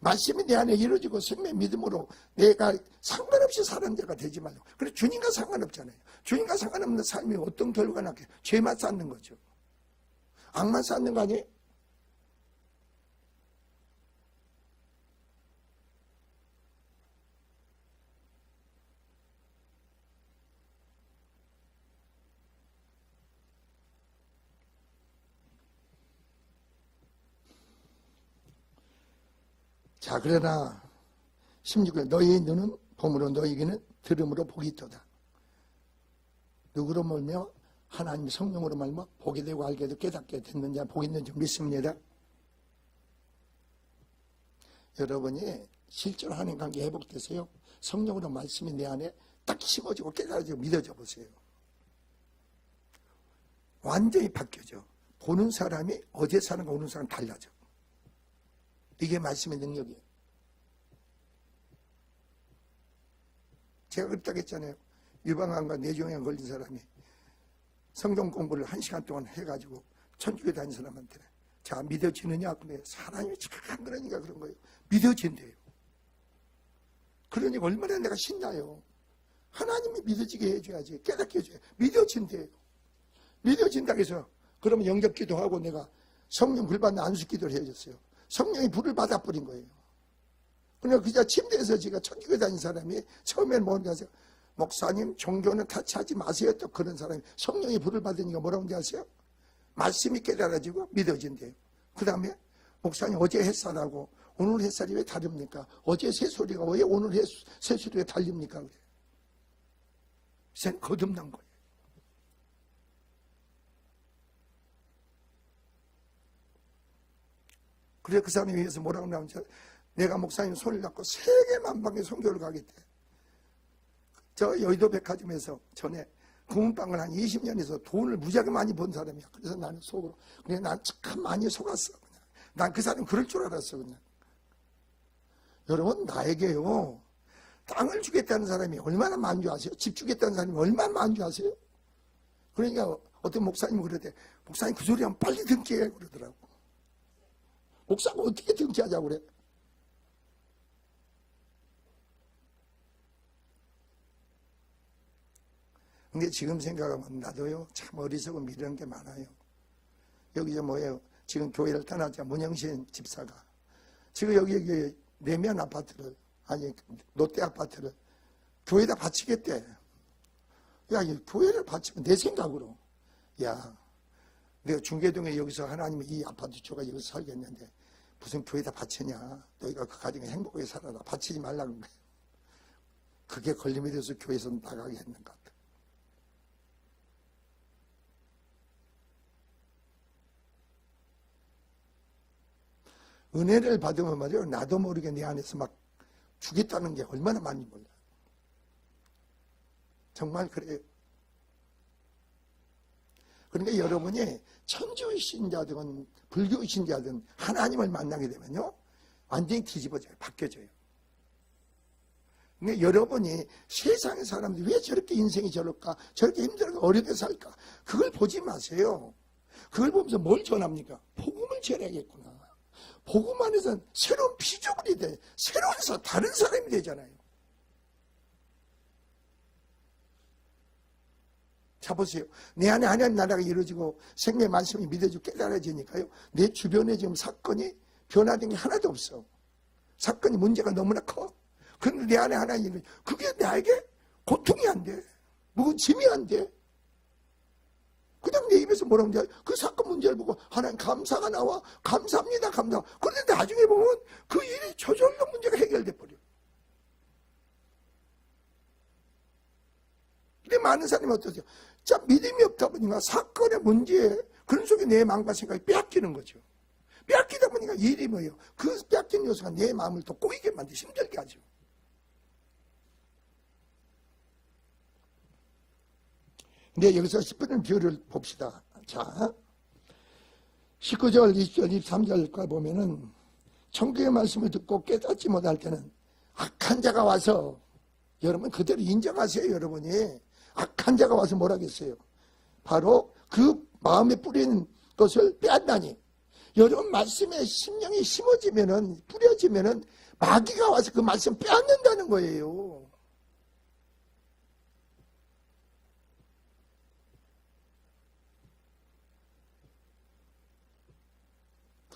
말씀이 내 안에 이루어지고 생명 믿음으로 내가 상관없이 사는 자가 되지 말고. 그래 주님과 상관없잖아요. 주님과 상관없는 삶이 어떤 결과가 나게 죄만 쌓는 거죠. 악만 쌓는 거 아니에요? 자, 그러나 16절 너희의 눈은 봄으로 너희에게는 들음으로 복이 있도다. 누구로 몰며 하나님 성령으로 말며 보게 되고 알게 되고 깨닫게 됐는 자 복이 있는 줄 믿습니다. 여러분이 실제로 하나님 관계 회복되세요. 성령으로 말씀이 내 안에 딱 심어지고 깨달아지고 믿어져 보세요. 완전히 바뀌어져. 보는 사람이 어제 사는가 오는 사람 달라져. 이게 말씀의 능력이에요. 제가 그랬다고 했잖아요. 유방암과 뇌종양 걸린 사람이 성경 공부를 1시간 동안 해가지고 천주교 다닌 사람한테 자 믿어지느냐? 근데 사람이 참 그러니까 그런 거예요. 믿어진대요. 그러니까 얼마나 내가 신나요. 하나님이 믿어지게 해줘야지. 깨닫게 해줘야 믿어진대요. 믿어진다고 해서 그러면 영접기도 하고 내가 성령 불 받는 안수기도를 해줬어요. 성령이 불을 받아 뿌린 거예요. 그러니까 그저 침대에서 제가 천주교 다닌 사람이 처음에는 뭐라고 하세요? 목사님 종교는 타치하지 마세요. 또 그런 사람이 성령이 불을 받으니까 뭐라고 하세요? 말씀이 깨달아지고 믿어진대요. 그 다음에 목사님 어제 햇살하고 오늘 햇살이 왜 다릅니까? 어제 새소리가 왜 오늘 새소리가 달립니까? 그래. 그래서 거듭난 거예요. 그래서 그 사람이 위해서 뭐라고 나오는지 내가 목사님 손을 잡고 세계 만방에 선교를 가겠대. 저 여의도 백화점에서 전에 구운빵을 한 20년에서 돈을 무지하게 많이 번 사람이야. 그래서 나는 속으로 그냥 난 참 많이 속았어. 그냥. 난 그 사람 그럴 줄 알았어. 그냥. 여러분 나에게요 땅을 주겠다는 사람이 얼마나 많은 줄 아세요? 집 주겠다는 사람이 얼마나 많은 줄 아세요? 그러니까 어떤 목사님이 그러대. 목사님 그 소리 하면 빨리 등기해 그러더라고. 목사가 어떻게 등기하자고 그래? 근데 지금 생각하면 나도요 참 어리석고 미련한 게 많아요. 여기 저 뭐예요? 지금 교회를 떠나자 문영신 집사가 지금 여기 내면 아파트를 아니 롯데 아파트를 교회에다 바치겠대. 야, 이 교회를 바치면 내 생각으로 야 내가 중계동에 여기서 하나님의 이 아파트 주가 여기서 살겠는데 무슨 교회에다 바치냐. 너희가 그 가정에 행복하게 살아라. 바치지 말라는 거예요. 그게 걸림이 돼서 교회에서 나가게 했는 것 같아요. 은혜를 받으면 말이요, 나도 모르게 내 안에서 막 주겠다는 게 얼마나 많이 몰라요. 정말 그래요. 그러니까 여러분이 천주의 신자든 불교의 신자든 하나님을 만나게 되면요, 완전히 뒤집어져요. 바뀌어져요. 근데 여러분이 세상의 사람들이 왜 저렇게 인생이 저럴까? 저렇게 힘들고 어렵게 살까? 그걸 보지 마세요. 그걸 보면서 뭘 전합니까? 복음을 전해야겠구나. 복음 안에서 새로운 피조물이 돼. 새로운 다른 사람이 되잖아요. 자, 보세요. 내 안에 하나님 나라가 이루어지고 생명의 말씀이 믿어지고 깨달아지니까요, 내 주변에 지금 사건이 변화된 게 하나도 없어. 사건이 문제가 너무나 커. 그런데 내 안에 하나님이, 그게 나에게 고통이 안 돼. 무슨 짐이 안 돼. 그냥 내 입에서 뭐라고 하는지, 그 사건 문제를 보고 하나님 감사가 나와. 감사합니다. 감사. 그런데 나중에 보면 그 일이 저절로 문제가 해결돼 버려. 근데 많은 사람이 어떠세요? 자, 믿음이 없다 보니까 사건의 문제에 그런 속에 내 마음과 생각이 빼앗기는 거죠. 빼앗기다 보니까 일이 뭐예요? 그 빼앗긴 요소가 내 마음을 더 꼬이게 만들고 힘들게 하죠. 근데 여기서 10분의 비유를 봅시다. 자, 19절, 20절, 23절과 보면은 천국의 말씀을 듣고 깨닫지 못할 때는 악한 자가 와서, 여러분 그대로 인정하세요. 여러분이 악한 자가 와서 뭐라겠어요? 바로 그 마음에 뿌린 것을 빼앗나니, 여러분 말씀에 심령이 심어지면은, 뿌려지면은 마귀가 와서 그 말씀 빼앗는다는 거예요.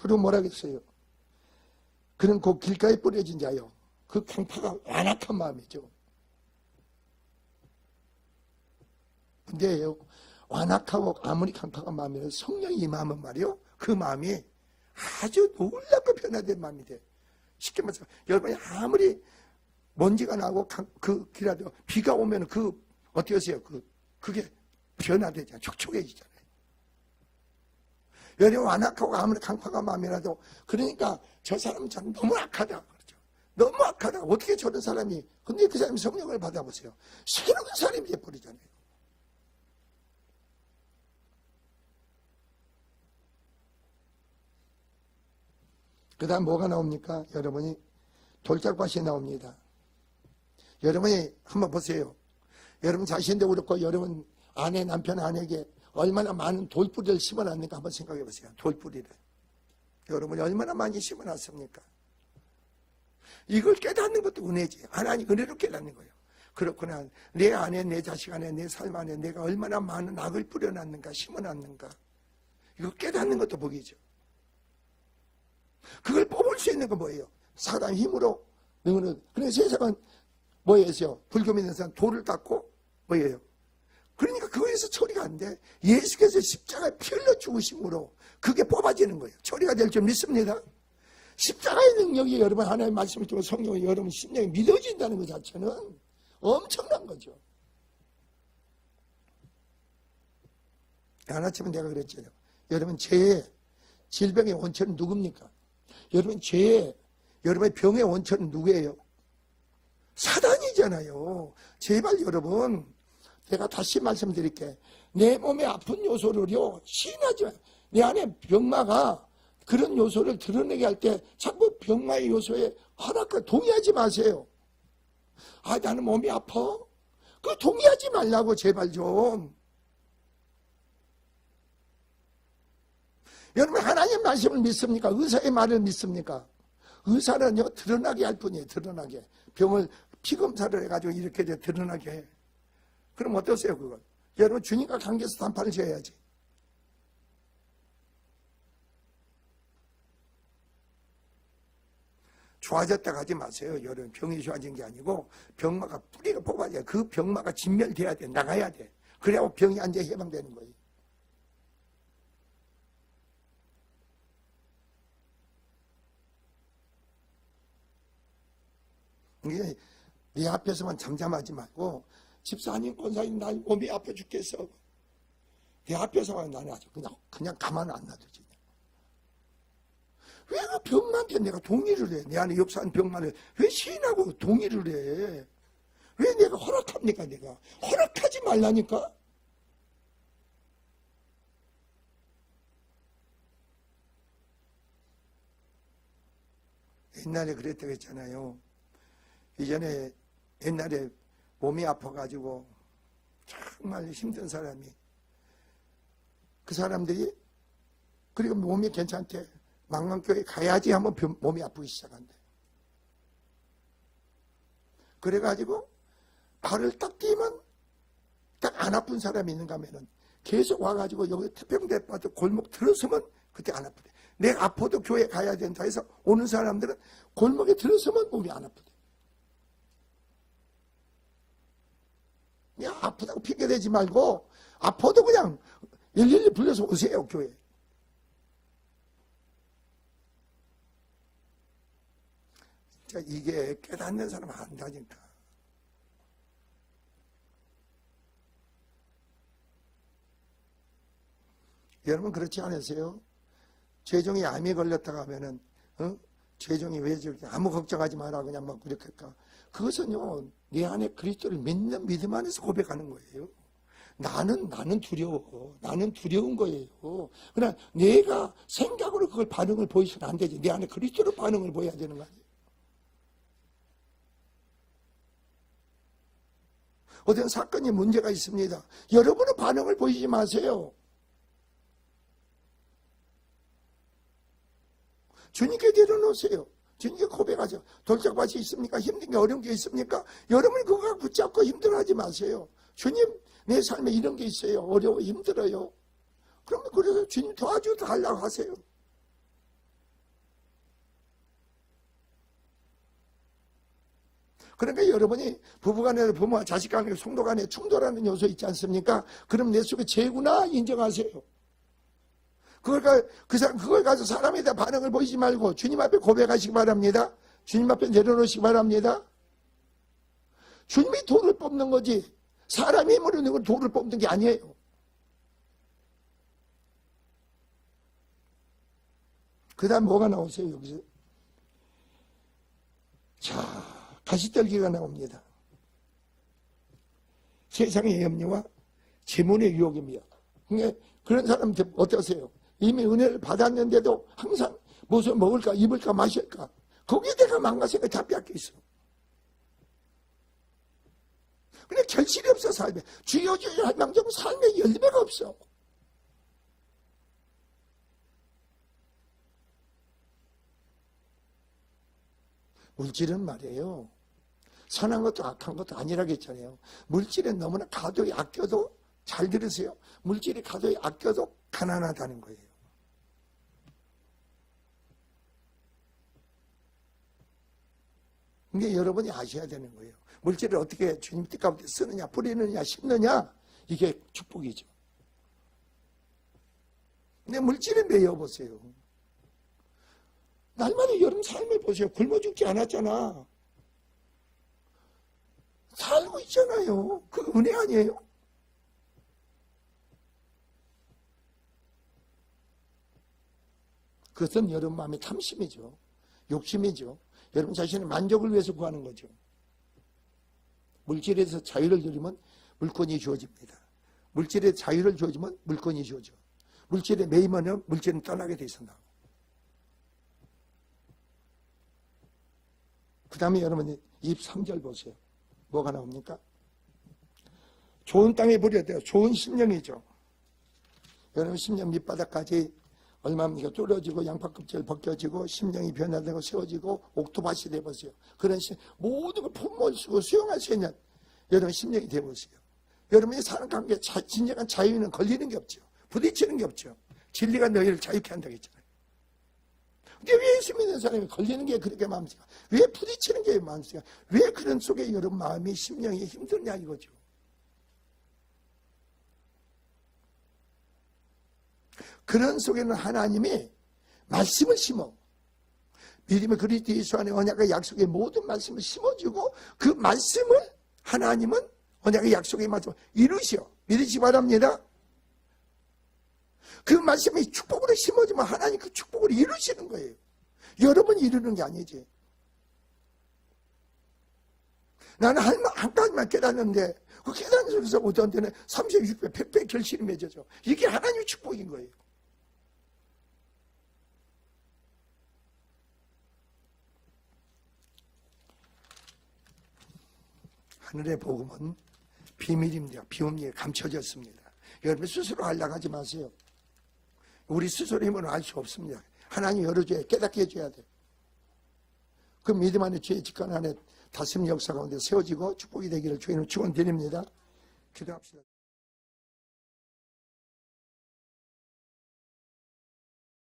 그리고 뭐라겠어요? 그는 그 길가에 뿌려진 자요, 그 강파가 완악한 마음이죠. 근데요, 완악하고 아무리 강팍한 마음이라도 성령이 임하면 말이요, 그 마음이 아주 놀랍게 변화된 마음이 돼. 쉽게 말해서 여러분이 아무리 먼지가 나고 그 길라도 비가 오면 그 어떻게 하세요? 그게 변화되잖아요. 촉촉해지잖아요. 여러분 완악하고 아무리 강팍한 마음이라도, 그러니까 저 사람은 참 너무 악하다 그러죠. 너무 악하다. 어떻게 저런 사람이, 근데 그 사람이 성령을 받아보세요. 새로운 사람이 돼버리잖아요. 그 다음 뭐가 나옵니까? 여러분이 돌짝밭이 나옵니다. 여러분이 한번 보세요. 여러분 자신도 그렇고 여러분 아내, 남편, 아내에게 얼마나 많은 돌뿌리를 심어놨는가 한번 생각해 보세요. 돌뿌리를. 여러분이 얼마나 많이 심어놨습니까? 이걸 깨닫는 것도 은혜지. 하나님 은혜로 깨닫는 거예요. 그렇구나. 내 안에, 내 자식 안에, 내 삶 안에 내가 얼마나 많은 악을 뿌려놨는가, 심어놨는가. 이거 깨닫는 것도 복이죠. 그걸 뽑을 수 있는 건 뭐예요? 사람 힘으로 능은. 그래서 세상은 뭐예요? 불교 믿는 사람 돌을 닦고 뭐예요? 그러니까 그거에서 처리가 안 돼. 예수께서 십자가에 피 흘려 죽으심으로 그게 뽑아지는 거예요. 처리가 될 줄 믿습니다. 십자가의 능력이 여러분 하나님의 말씀을 통해 성령이 여러분 심령에 믿어진다는 것 자체는 엄청난 거죠. 하나쯤은 내가 그랬잖아요. 여러분 죄의 질병의 원천은 누굽니까? 여러분 죄의, 여러분의 병의 원천은 누구예요? 사단이잖아요. 제발 여러분, 내가 다시 말씀드릴게. 내 몸에 아픈 요소를요, 시인하지 마요. 내 안에 병마가 그런 요소를 드러내게 할 때 자꾸 병마의 요소에 허락과 동의하지 마세요. 아, 나는 몸이 아파? 그거 동의하지 말라고 제발 좀. 여러분 하나님 말씀을 믿습니까? 의사의 말을 믿습니까? 의사는요 드러나게 할 뿐이에요. 드러나게. 병을 피검사를 해가지고 이렇게 드러나게 해. 그럼 어떠세요 그건? 여러분 주님과 관계에서 단판을 지어야지. 좋아졌다 가지 마세요. 여러분 병이 좋아진 게 아니고 병마가 뿌리가 뽑아져야 그 병마가 진멸돼야 돼. 나가야 돼. 그래야 병이 완전히 해방되는 거예요. 네 앞에서만 잠잠하지 말고 집사님, 권사님 나 몸이 아파 죽겠어. 내 앞에서만 나는 아주 그냥 가만 안 놔두지. 왜 그 병만테 내가 동의를 해? 내 안에 역사한 병만을 왜 시인하고 동의를 해? 왜 내가 허락합니까? 내가 허락하지 말라니까. 옛날에 그랬다고 했잖아요. 이전에 옛날에 몸이 아파가지고 정말 힘든 사람이, 그 사람들이 그리고 몸이 괜찮대, 망망교회 가야지 하면 몸이 아프기 시작한대. 그래가지고 발을 딱 띄면 딱 안 아픈 사람이 있는가 하면은 계속 와가지고 여기 태평대파도 골목 들어서면 그때 안 아프대. 내가 아파도 교회 가야 된다 해서 오는 사람들은 골목에 들어서면 몸이 안 아프대. 그냥 아프다고 핑계대지 말고 아파도 그냥 112 불러서 오세요, 교회. 진짜 이게 깨닫는 사람은 안다니까. 여러분 그렇지 않으세요? 죄종이 암이 걸렸다가 하면은 죄종이 왜 저렇게 아무 걱정하지 마라 그냥 막 그렇게 할까? 그것은요 내 안에 그리스도를 믿는 믿음 안에서 고백하는 거예요. 나는 두려워. 나는 두려운 거예요. 그러나 내가 생각으로 그걸 반응을 보이시면 안 되지. 내 안에 그리스도로 반응을 보여야 되는 거 아니에요. 어떤 사건이 문제가 있습니다. 여러분은 반응을 보이지 마세요. 주님께 내려놓으세요. 주님께 고백하죠. 돌짝밭이 있습니까? 힘든 게 어려운 게 있습니까? 여러분이 그거 붙잡고 힘들어하지 마세요. 주님, 내 삶에 이런 게 있어요. 어려워, 힘들어요. 그러면 그래서 주님 도와주달라고 하세요. 그러니까 여러분이 부부간에, 부모와 자식간에, 성도간에 충돌하는 요소 있지 않습니까? 그럼 내 속에 죄구나 인정하세요. 그걸 가서 사람에 대한 반응을 보이지 말고 주님 앞에 고백하시기 바랍니다. 주님 앞에 내려놓으시기 바랍니다. 주님이 돌을 뽑는 거지 사람이 힘으로 는 돌을 뽑는 게 아니에요. 그 다음 뭐가 나오세요 여기서? 자, 가시떨기가 나옵니다. 세상의 염려와 재물의 유혹입니다. 그러니까 그런 사람들 어떠세요? 이미 은혜를 받았는데도 항상 무슨 먹을까 입을까 마실까 거기에 내가 망가생각이 다 뺏겨 있어. 근데 결실이 없어. 삶에 주여 주여 할 망정 삶에 열매가 없어. 물질은 말이에요, 선한 것도 악한 것도 아니라겠잖아요. 물질은 너무나 가도히 아껴도, 잘 들으세요, 물질이 가도히 아껴도 가난하다는 거예요. 이게 여러분이 아셔야 되는 거예요. 물질을 어떻게 주님 뜻 가운데 쓰느냐, 뿌리느냐, 심느냐, 이게 축복이죠. 근데 물질에 매여보세요. 날마다 여러분 삶을 보세요. 굶어 죽지 않았잖아. 살고 있잖아요. 그 은혜 아니에요? 그것은 여러분 마음의 탐심이죠. 욕심이죠. 여러분 자신의 만족을 위해서 구하는 거죠. 물질에서 자유를 누리면 물건이 주어집니다. 물질에 자유를 주어지면 물건이 주어져. 물질에 매이면 물질은 떠나게 돼 있습니다. 그 다음에 여러분 23절 보세요. 뭐가 나옵니까? 좋은 땅에 버려야 좋은 심령이죠. 여러분 심령 밑바닥까지 얼마입니까? 뚫어지고 양파껍질 벗겨지고 심령이 변화되고 세워지고 옥토밭이 되어보세요. 그런 모든 걸 품을 쓰고 수용할 수 있는 여러분 심령이 되어보세요. 여러분이 사는 관계에 진정한 자유는 걸리는 게 없죠. 부딪히는 게 없죠. 진리가 너희를 자유케 한다고 했잖아요. 근데 왜 예수 믿는 사람이 걸리는 게 그렇게 마음이야? 왜 부딪히는 게 마음이야? 왜 그런 속에 여러분 마음이 심령이 힘드냐 이거죠. 그런 속에는 하나님이 말씀을 심어 믿음의 그리스도 예수 안에 언약의 약속의 모든 말씀을 심어주고 그 말씀을 하나님은 언약의 약속의 말씀을 이루시오. 믿으시기 바랍니다. 그 말씀이 축복으로 심어지면 하나님 그 축복을 이루시는 거예요. 여러분이 이루는 게 아니지. 나는 한 가지만 깨닫는데 그 깨닫는 속에서 어떤 때는 30, 60배, 100배 결실이 맺어져. 이게 하나님의 축복인 거예요. 하늘의 복음은 비밀입니다. 비밀이 감춰졌습니다. 여러분 스스로 하려고 하지 마세요. 우리 스스로 힘으로 알 수 없습니다. 하나님 열어줘야 깨닫게 해줘야 돼요. 그 믿음 안에 죄의 직관 안에 다스림 역사 가운데 세워지고 축복이 되기를 주님을 축원드립니다. 기도합시다.